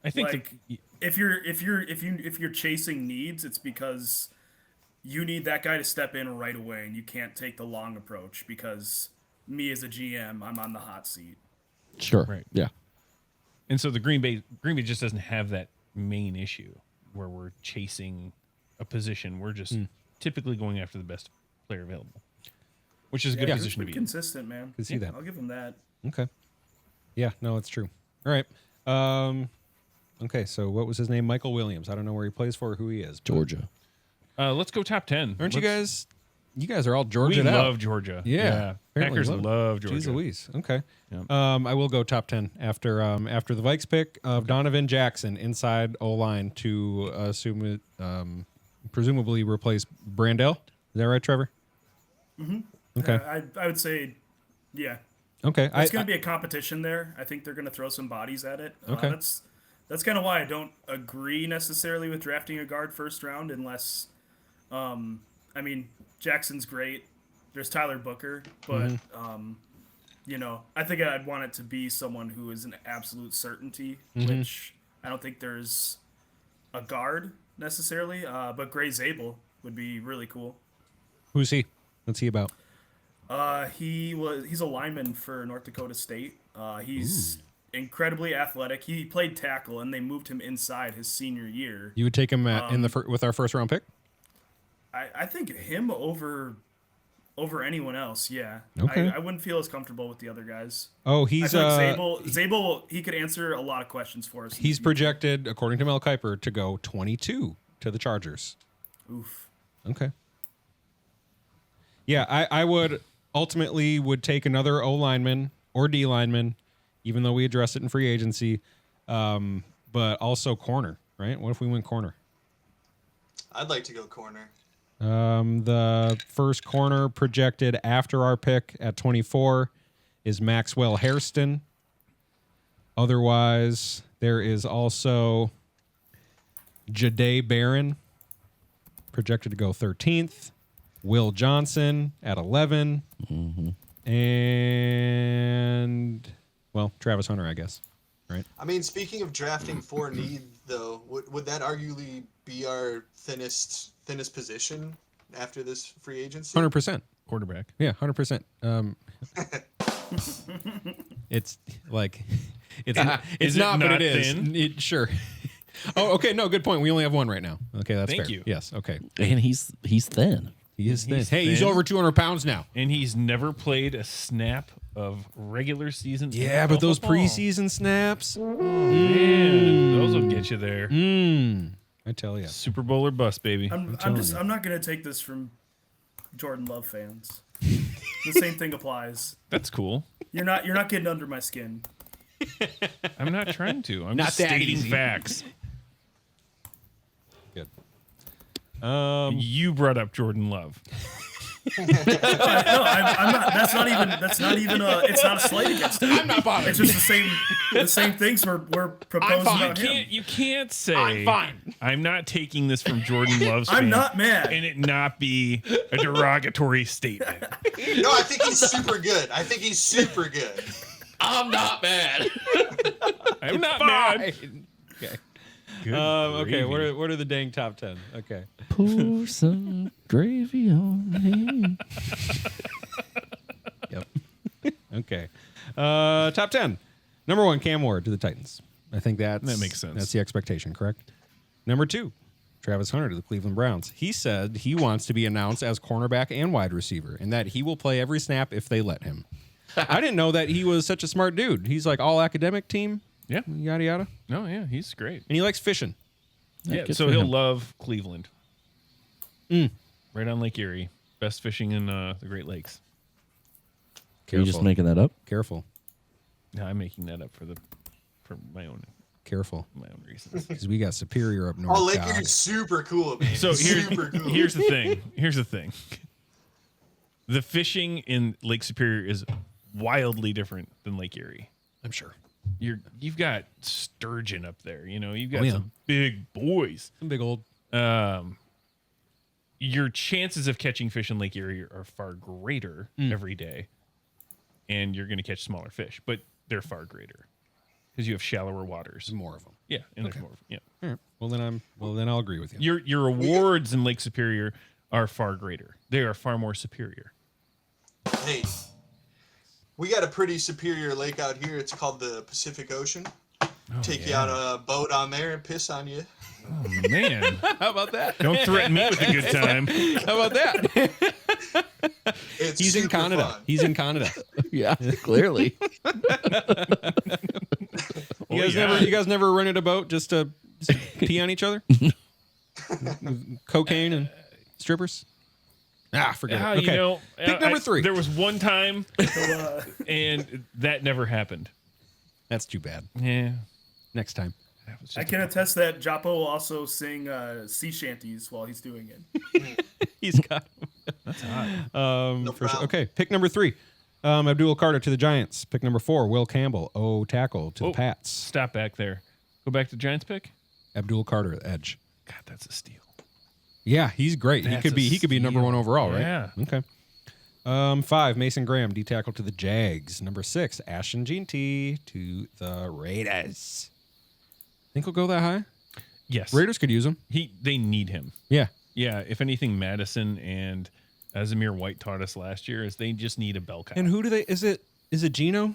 I think Like if you're chasing needs, it's because you need that guy to step in right away, and you can't take the long approach because me as a GM, I'm on the hot seat. Sure. Right. Yeah. and so the Green Bay just doesn't have that main issue where we're chasing a position. We're just typically going after the best player available, which is a good Yeah, position to pretty be in. consistent, man. Can see that. I'll give him that. Okay. Yeah, no, it's true. All right. Okay, so what was his name? Michael Williams. I don't know where he plays for or who he is. but- Georgia. Let's go top 10. Aren't you Let's- guys? You guys are all We Georgia out. love Georgia. Yeah. Apparently Packers love Georgia. Jeez Louise. Okay. Yeah. I will go top 10 after the Vikes pick of Donovan Jackson inside O-line to presumably replace Brandell. Is that right, Trevor? Mm-hmm. Okay. I would say, yeah. Okay. It's going to be a competition there. I think they're going to throw some bodies at it. Okay. That's kind of why I don't agree necessarily with drafting a guard first round unless, I mean, Jackson's great. There's Tyler Booker, but I think I'd want it to be someone who is an absolute certainty, which I don't think there's a guard necessarily. But Gray Zabel would be really cool. Who's he? What's he about? He's a lineman for North Dakota State. He's incredibly athletic. He played tackle, and they moved him inside his senior year. You would take him with our first round pick? I think him over anyone else. Yeah. Okay. I wouldn't feel as comfortable with the other guys. Oh, I he's feel like Zabel, he could answer a lot of questions for us. he's projected, according to Mel Kiper, to go 22 to the Chargers. Oof. Okay. Yeah, I would ultimately take another O lineman or D lineman, even though we addressed it in free agency, but also corner, right? What if we went corner? I'd like to go corner. The first corner projected after our pick at 24 is Maxwell Hairston. Otherwise, there is also Jahdae Barron, projected to go 13th. Will Johnson at 11. And, well, Travis Hunter, I guess. Right? I mean, speaking of drafting for need, though, would that arguably be our thinnest position after this free agency? 100%. Quarterback. Yeah, 100%. It's like it's Is it not, but not it is. thin? Sure. Oh, okay. No, good point. We only have one right now. Okay, that's Thank fair. you. Yes. Okay. And he's thin. He is thin. He's Hey, he's thin. over 200 pounds now. And he's never played a snap of regular season. Yeah, NFL but those football. preseason snaps. Man, those will get you there. I tell you. Super Bowl or bust, baby. I'm not gonna take this from Jordan Love fans. The same thing applies. That's cool. You're not getting under my skin. I'm not trying to. I'm Not just that stating easy. facts. Good. You brought up Jordan Love. No, I'm not. That's not even a. It's not a slight against him. I'm not bothered. It's just the same things we're proposing fine. about him. You can't say I'm fine. I'm not taking this from Jordan Love's I'm fans not mad. and it not be a derogatory statement. No, I think he's super good. I'm not mad. I'm not mad. Okay. Good Okay. gravy. What are the dang top 10? Okay. Pour some gravy on me. Yep. Okay. Top 10. Number 1, Cam Ward to the Titans. I think that makes sense. That's the expectation, correct? Number 2, Travis Hunter to the Cleveland Browns. He said he wants to be announced as cornerback and wide receiver, and that he will play every snap if they let him. I didn't know that he was such a smart dude. He's like all academic team, Yeah. yada yada, No, yeah, he's great. and he likes fishing. Yeah, good so for he'll him. love Cleveland. Right on Lake Erie. Best fishing in the Great Lakes. Are you just making that up? Careful. No, I'm making that up for my own Careful. reasons. Because we got Superior up north. Oh, Lake dog. Erie's super cool, man. So Super cool. here's the thing. Here's the thing. The fishing in Lake Superior is wildly different than Lake Erie. I'm sure. You've got sturgeon up there. You've got Oh, yeah. some big boys. Some big old. Your chances of catching fish in Lake Erie are far greater every day, and you're going to catch smaller fish, but they're far greater because you have shallower waters. There's more of them. Yeah, and there's more. Yeah. All right. Well, then I'll agree with you. Your rewards in Lake Superior are far greater. They are far more superior. Hey, we got a pretty superior lake out here. It's called the Pacific Ocean. Take you out on a boat on there and piss on you. Oh, man. How about that? Don't threaten me with a good time. How about that? It's He's in super Canada. fun. He's in Canada. Yeah, clearly. You guys never rented a boat just to pee on each other? Cocaine and strippers? Forget it. Okay. Pick number 3. There was one time, and that never happened. That's too bad. Yeah. Next time. That was just I can attest that Japo will also sing sea shanties while he's doing it. He's got. That's hot. No For sure. problem. Okay, pick number 3. Abdul Carter to the Giants. Pick number 4. Will Campbell. Tackle to the Pats. Stop back there. Go back to Giants pick. Abdul Carter, edge. God, that's a steal. Yeah, he's great. That's He could be number steal. 1 overall, right? Yeah. Okay. 5. Mason Graham, D tackle to the Jags. Number 6. Ashton Jeanty to the Raiders. Think he'll go that high? Yes. Raiders could use him. They need him. Yeah. Yeah. If anything, Madison and Azamir White taught us last year is they just need a bell cow. And who do they? Is it Geno?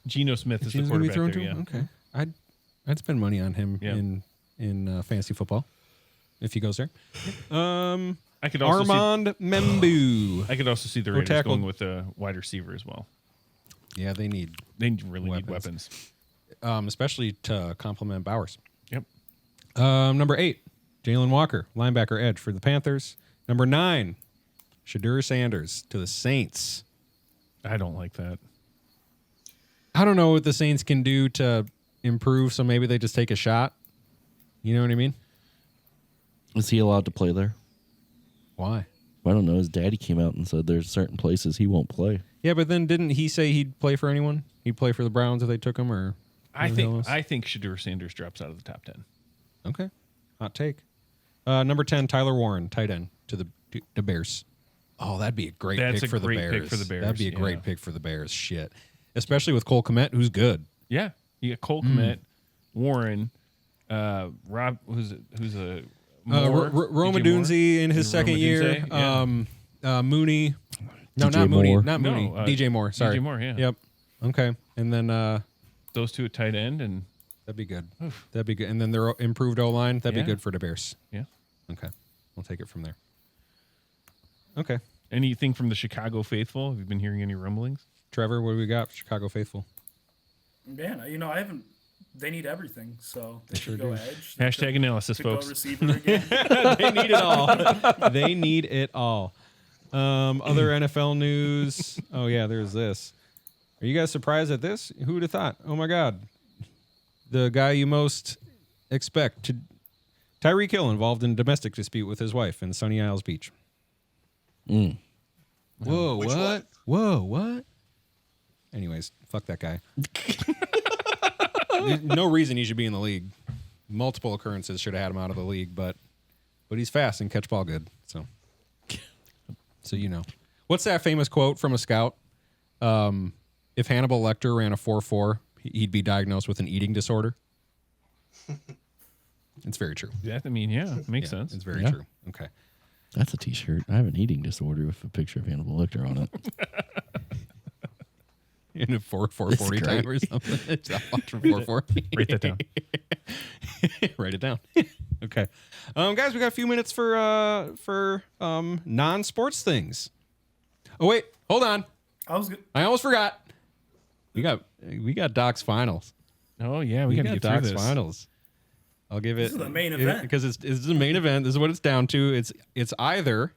Geno Smith is the Geno's gonna be quarterback thrown there. to Yeah. him? Okay. I'd spend money on him Yeah. in fantasy football if he goes there. I could also Armand Membu. I could also see the Raiders tackle. going with a wide receiver as well. Yeah, they need, They really need Weapons. weapons. especially to complement Bowers. Yep. Number 8, Jalen Walker, linebacker edge for the Panthers. Number 9, Shadur Sanders to the Saints. I don't like that. I don't know what the Saints can do to improve, so maybe they just take a shot. You know what I mean? Is he allowed to play there? Why? I don't know. His daddy came out and said there's certain places he won't play. Yeah, but then didn't he say he'd play for anyone? He'd play for the Browns if they took him, or I who the hell else? think Shadur Sanders drops out of the top 10. Okay, hot take. Number 10, Tyler Warren, tight end to the Bears. Oh, that'd be a great That's pick a for the great Bears. pick for the Bears, That'd be a great yeah. pick for the Bears. Shit, especially with Cole Kmet, who's good. Yeah. You got Cole Kmet, Warren, Rob, who's a Moore, Roma DJ Moore, Dunze in his and second Roma year. Dunze, yeah. Mooney. No, DJ not Mooney. Moore. Not No, Mooney. DJ Moore. Sorry. DJ Moore, yeah. Yep. Okay. And then Those two at tight end, and that'd be good. That'd be good. And then their improved O line. That'd Yeah. be good for the Bears. yeah. Okay. We'll take it from there. Okay. Anything from the Chicago faithful? Have you been hearing any rumblings? Trevor, what do we got? Chicago faithful. Man, I haven't. They need everything, so they sure should go do. edge. Hashtag analysis, Could go folks. receiver again. They need it all. They need it all. Other NFL news. Oh yeah, there's this. Are you guys surprised at this? Who would have thought? Oh my God, the guy you most expect to Tyreek Hill involved in domestic dispute with his wife in Sunny Isles Beach. Mm. Whoa, Which what? one? Whoa, what? Anyways, fuck that guy. There's no reason he should be in the league. Multiple occurrences should have had him out of the league, but he's fast and catch ball good. So you know. What's that famous quote from a scout? If Hannibal Lecter ran a 4.4, he'd be diagnosed with an eating disorder. It's very true. Yeah, I mean, yeah, makes Yeah, sense. It's very Yeah. true. Okay. That's a T-shirt. I have an eating disorder with a picture of Hannibal Lecter on it. In a 440 It's time great. or something. It's a bunch of 440. Write that down. Write it down. Okay. Guys, we got a few minutes for non-sports things. Oh wait, hold on. I was good. I almost forgot. We got Doc's finals. Oh yeah, we got to got get through Doc's this. finals. I'll give it. This is the main event. Because it's the main event. This is what it's down to. It's either.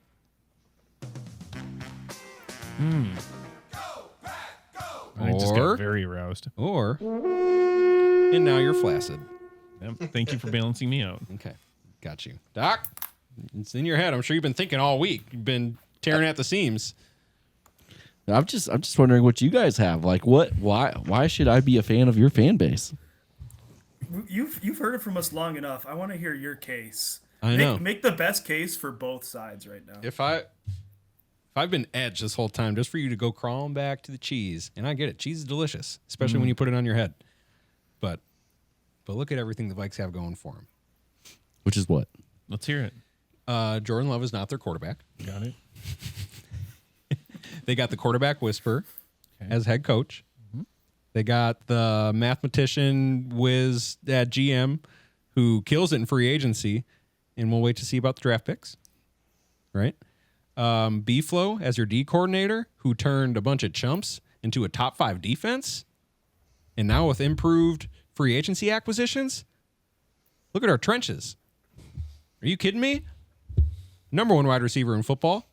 I just got very aroused. And now you're flaccid. Yep. Thank you for balancing me out. Okay, got you, Doc. It's in your head. I'm sure you've been thinking all week. You've been tearing at the seams. I'm just wondering what you guys have. Like, why should I be a fan of your fan base? You've heard it from us long enough. I want to hear your case. I know. Make the best case for both sides right now. If I've been edged this whole time just for you to go crawling back to the cheese, and I get it. Cheese is delicious, especially when you put it on your head. But look at everything the Vikes have going for them. Which is what? Let's hear it. Jordan Love is not their quarterback. Got it. They got the quarterback whisperer as head coach. They got the mathematician whiz at GM who kills it in free agency, and we'll wait to see about the draft picks. Right? B-Flow as your D coordinator, who turned a bunch of chumps into a top 5 defense. And now with improved free agency acquisitions, look at our trenches. Are you kidding me? Number 1 wide receiver in football.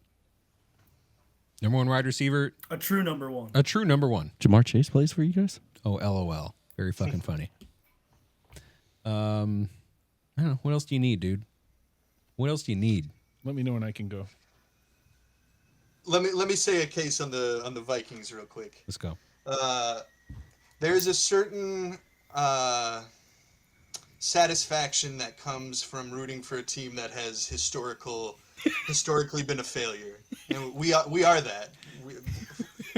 Number 1 wide receiver. A true number one. A true number 1. Jamar Chase plays for you guys? Oh, LOL. Very fucking funny. I don't know. What else do you need, dude? What else do you need? Let me know when I can go. Let me say a case on the Vikings real quick. Let's go. There's a certain satisfaction that comes from rooting for a team that has historically been a failure, and we are that.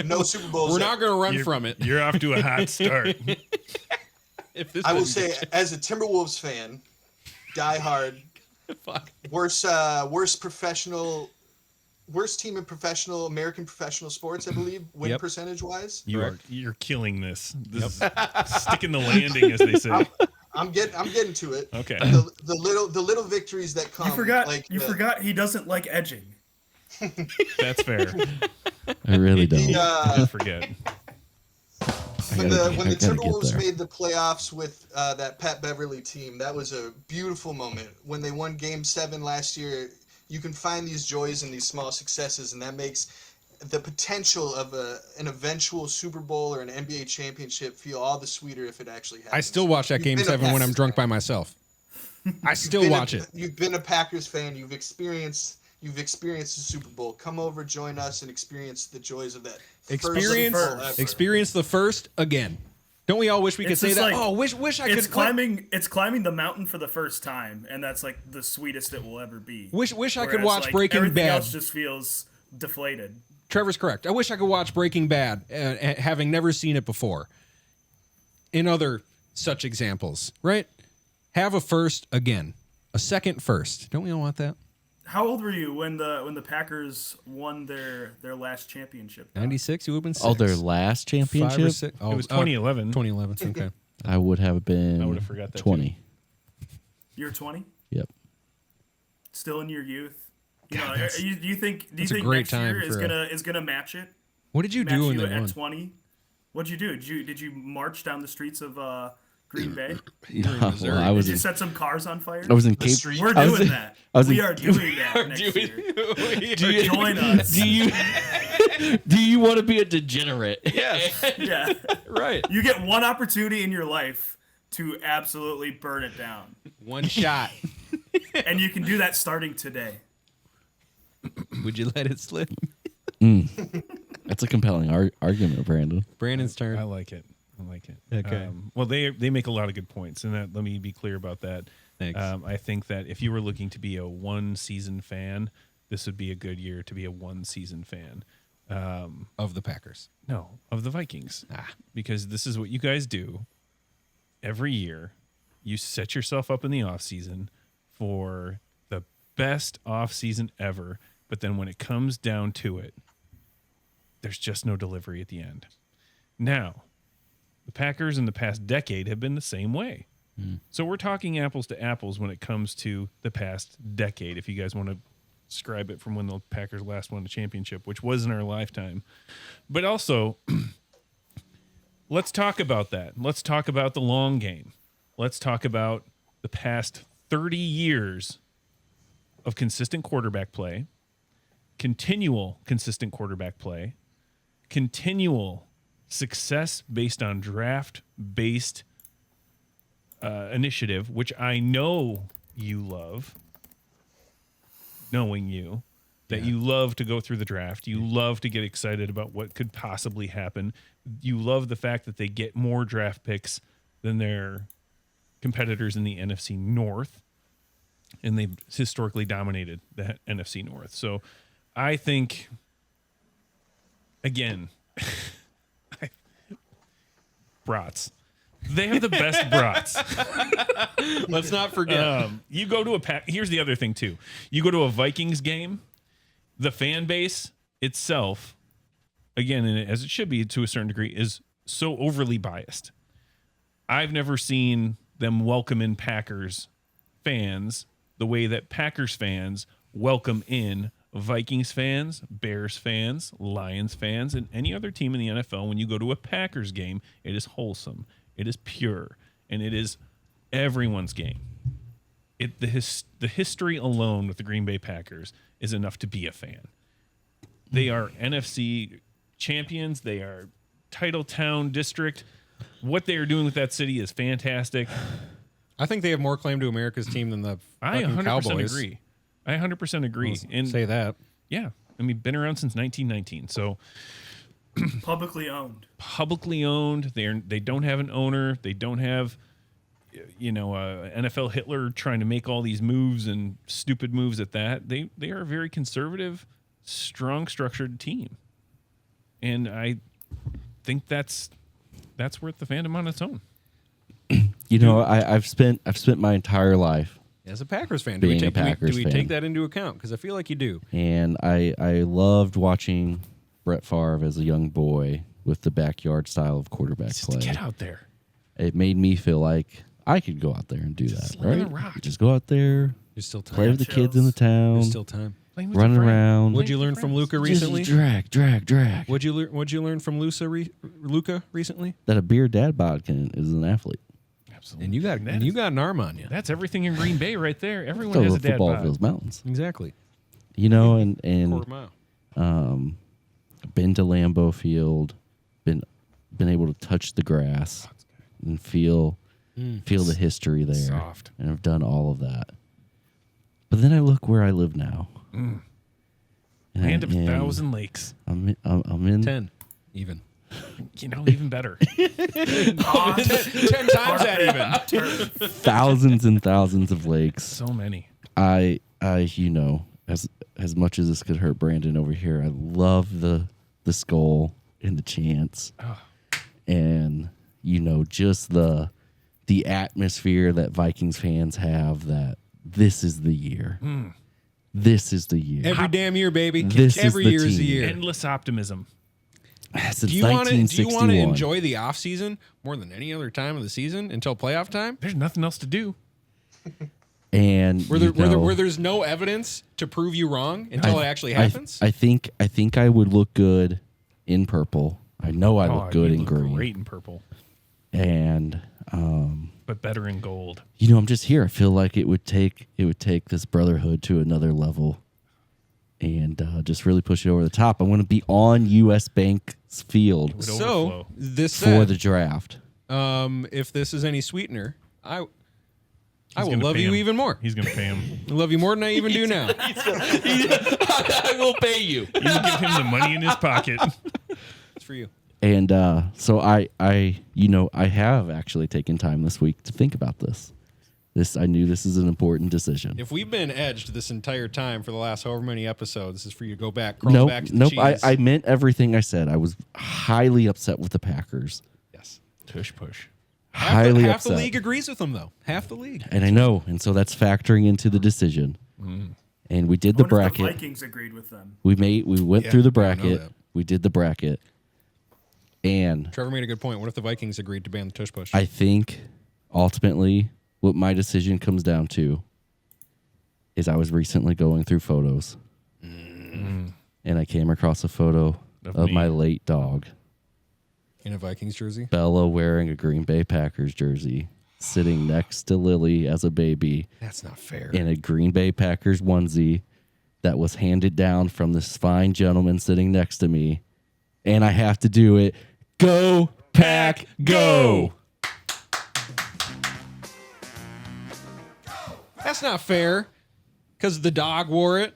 No Super Bowls. We're not going to run from it. You're off to a hot start. I will say, as a Timberwolves fan, die hard. Fuck. Worst team in American professional sports, I believe, win percentage wise. You're killing this. This is sticking the landing, as they say. I'm getting to it. Okay. The little victories that come. You forgot he doesn't like edging. That's fair. I really don't. I did forget. When the gotta get Timberwolves there. made the playoffs with that Pat Beverly team, that was a beautiful moment. When they won Game 7 last year, you can find these joys in these small successes, and that makes the potential of an eventual Super Bowl or an NBA championship feel all the sweeter if it actually happens. I still watch that Game 7 when I'm drunk by myself. I still watch it. You've been a Packers fan. You've experienced the Super Bowl. Come over, join us, and experience the joys of that. Experience the first again. Don't we all wish we could say that? Like, oh, wish I could. It's climbing the mountain for the first time, and that's like the sweetest it will ever be. Wish I could watch Breaking everything Bad. Else just feels deflated. Trevor's correct. I wish I could watch Breaking Bad, having never seen it before. In other such examples, right? Have a first again, a second first. Don't we all want that? How old were you when the Packers won their last championship? 96. You would have been 6. Oh, their last 5 or championship? 6. It was 2011. 2011. Okay. I would have been I would have forgot that 20. You're 20. Yep. Still in your youth. You God, know, do you think a great next time year is for gonna match it? What did you Match do when you they at won? 20? What'd you do? Did you march down the streets of Green Bay? No, Missouri. well, I was Did you in, set some cars on fire? I was in The Cape. street. We're I was doing in- that. I was We in- are doing that next year. Join us. Do you want to be a degenerate? Yes. Yeah. Right. You get one opportunity in your life to absolutely burn it down. One shot. And you can do that starting today. Would you let it slip? That's a compelling argument, Brandon. Brandon's turn. I like it. Okay. Well, they make a lot of good points, and let me be clear about that. Thanks. I think that if you were looking to be a one-season fan, this would be a good year to be a one-season fan. Of the Packers. No, of the Vikings. Because this is what you guys do every year. You set yourself up in the offseason for the best offseason ever, but then when it comes down to it, there's just no delivery at the end. Now, the Packers in the past decade have been the same way. So we're talking apples to apples when it comes to the past decade, if you guys want to describe it from when the Packers last won a championship, which was in our lifetime. But also, let's talk about that. Let's talk about the long game. Let's talk about the the past 30 years of consistent quarterback play, continual consistent quarterback play, continual success based on draft-based initiative, which I know you love, knowing you, that you love to go through the draft. You love to get excited about what could possibly happen. You love the fact that they get more draft picks than their competitors in the NFC North, and they've historically dominated the NFC North. So I think, again, brats. They have the best brats. Let's not forget. You go to here's the other thing too. You go to a Vikings game, the fan base itself, again, and as it should be to a certain degree, is so overly biased. I've never seen them welcome in Packers fans the way that Packers fans welcome in Vikings fans, Bears fans, Lions fans, and any other team in the NFL. When you go to a Packers game, it is wholesome, it is pure, and it is everyone's game. The history alone with the Green Bay Packers is enough to be a fan. They are NFC champions. They are title town district. What they are doing with that city is fantastic. I think they have more claim to America's team than the I fucking 100% Cowboys. agree. I 100% agree. And Say that. yeah, I mean, been around since 1919. So Publicly owned. publicly owned. They don't have an owner. They don't have, NFL Hitler trying to make all these moves and stupid moves at that. They are a very conservative, strong, structured team, and I think that's worth the fandom on its own. You know, I've spent my entire life, As a Packers fan, Being do a Packers we fan. take that into account? Because I feel like you do. and I loved watching Brett Favre as a young boy with the backyard style of quarterback Just play. get out there. It made me feel like I could go out there and do that, slinging right? a rock. You just go out there, There's still time. play with the kids in the town, There's still time. Playing with running your friends. around. What'd you learn from Luca Just recently? drag. What'd you learn from Luca recently? That a beer dad bod is an athlete. Absolutely. And you got an arm on you. That's everything in Green Bay right there. Everyone Still has the a dad football bod. fields mountains. Exactly. You know, and Quarter mile. been to Lambeau Field, been able to touch the grass and feel the history there. Soft. And I've done all of that. But then I look where I live now. And Land of 1,000 lakes. I'm in 10 even. Even better. 10 times that even. thousands and thousands of lakes. So many. I as much as this could hurt Brandon over here, I love the skull and the chants. Oh. And just the atmosphere that Vikings fans have, that this is the year. This is the year. Every damn year, baby. This Every is the year is a team. year. Endless optimism. Since Do you want to 1961. enjoy the off season more than any other time of the season until playoff time? There's nothing else to do. And Where there's no evidence to prove you wrong until it actually happens? I think I would look good in purple. I know I look good you in look green. Great in purple, And but better in gold. I'm just here. I feel like it would take this brotherhood to another level, and just really push it over the top. I want to be on U.S. Bank's field Would So overflow. this for said, the draft. if this is any sweetener, I will gonna love pay you him. even more. He's gonna pay him. I love you more than I even do now. I will pay you. You can give him the money in his pocket. It's for you. And so I have actually taken time this week to think about this. I knew this is an important decision. If we've been edged this entire time for the last however many episodes, this is for you to go back, crawl back to the cheese. I meant everything I said. I was highly upset with the Packers. Yes. Tush push. Highly half upset. the league agrees with them, though. Half the league. And I know, and so that's factoring into the decision. And we did I the wonder if the bracket. Vikings agreed with them. We went Yeah, through the I know bracket. that. We did the bracket. And Trevor made a good point. What if the Vikings agreed to ban the tush push? I think ultimately what my decision comes down to is I was recently going through photos. And I came across a photo Of of me. my late dog, In a Vikings jersey? Bella, wearing a Green Bay Packers jersey sitting next to Lily as a baby That's not fair. in a Green Bay Packers onesie that was handed down from this fine gentleman sitting next to me. And I have to do it. Go, Pack, go! That's not fair. Because the dog wore it.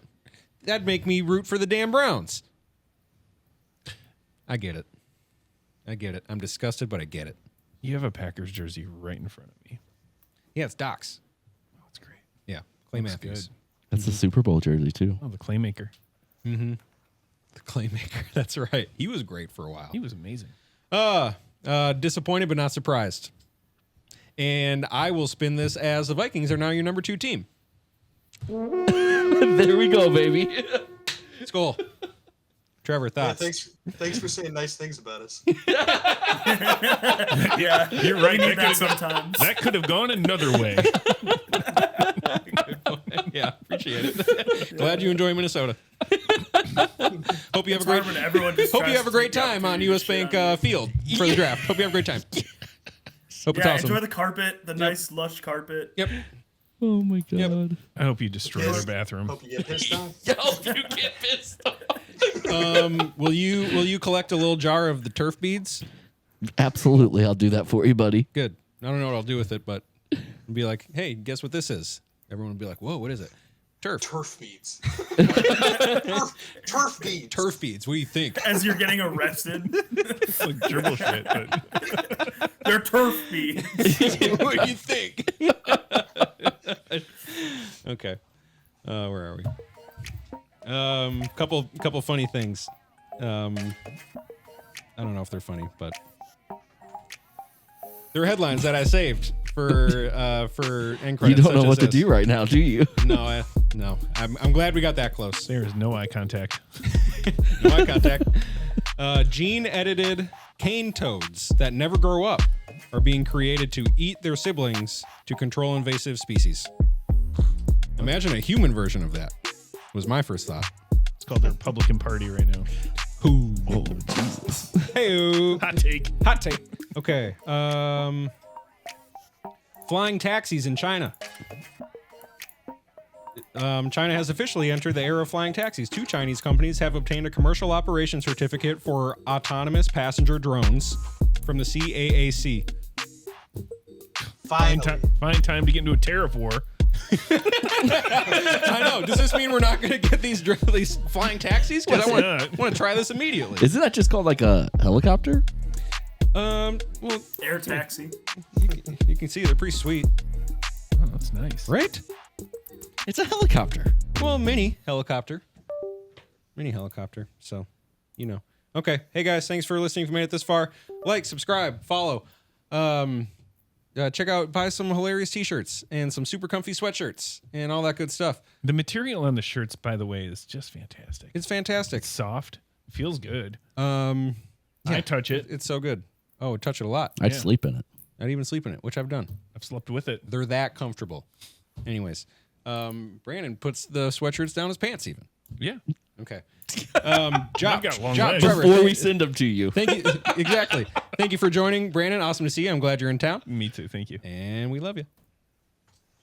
That'd make me root for the damn Browns. I get it. I'm disgusted, but I get it. You have a Packers jersey right in front of me. Yeah, it's Doc's. Oh, it's great. Yeah, Clay Looks Matthews. good. That's the Super Bowl jersey, too. Oh, the Claymaker. The Claymaker. That's right. He was great for a while. He was amazing. Disappointed but not surprised. And I will spin this as the Vikings are now your number 2 team. There we go, baby. Skull. Trevor, Yeah, thoughts? thanks for saying nice things about us. Yeah, You're right. we need that sometimes. That could have gone another way. Yeah, appreciate it. Glad you enjoy Minnesota. Hope you have a great. When everyone just Hope you tries have a to great take the time on opportunity US to shit Bank on you. Field for the draft. Hope you have a great time. Hope it's Yeah, awesome. enjoy the carpet, the nice lush carpet. Yep. Oh, my God. I hope you destroy Yes. our bathroom. Hope you get pissed off. You get pissed off. Will you collect a little jar of the turf beads? Absolutely. I'll do that for you, buddy. Good. I don't know what I'll do with it, but I'll be like, hey, guess what this is? Everyone will be like, whoa, what is it? Turf. Turf beads. Turf beads. Turf beads. What do you think? As you're getting arrested, It's like dribble shit. But they're turf beads. What do you think? Okay. Where are we? Couple funny things. I don't know if they're funny, but they're headlines that I saved for end credits. You don't know such what to as do right now, do you? No, no. I'm glad we got that close. there is no eye contact. No eye contact. Gene-edited cane toads that never grow up are being created to eat their siblings to control invasive species. Imagine a human version of that. Was my first thought. It's called the Republican Party right now. Who? Oh, Jesus. Hey, Hot take. hot take. Okay. Flying taxis in China. China has officially entered the era of flying taxis. 2 Chinese companies have obtained a commercial operation certificate for autonomous passenger drones from the CAAC. Finally. Find time to get into a tariff war. I know. Does this mean we're not going to get these flying taxis? Because I not. want to try this immediately. Isn't that just called like a helicopter? Well, Air taxi. you can see they're pretty sweet, Oh, that's nice. right? It's a helicopter. Well, mini helicopter. So, you know. Okay. Hey, guys. Thanks for listening. If you made it this far, like, subscribe, follow. Check out, buy some hilarious t-shirts and some super comfy sweatshirts and all that good stuff. The material on the shirts, by the way, is just fantastic. It's fantastic. It's soft. It feels good. Yeah, I touch it. It's so good. Oh, touch it a lot. I'd Yeah. sleep in it. I'd even sleep in it, which I've done. I've slept with it. They're that comfortable. Anyways, Brandon puts the sweatshirts down his pants even. Yeah. Okay. I've got long legs. Trevor, Before we send them to you. thank you. Exactly. Thank you for joining, Brandon. Awesome to see you. I'm glad you're in town. Me too. Thank you. And we love you.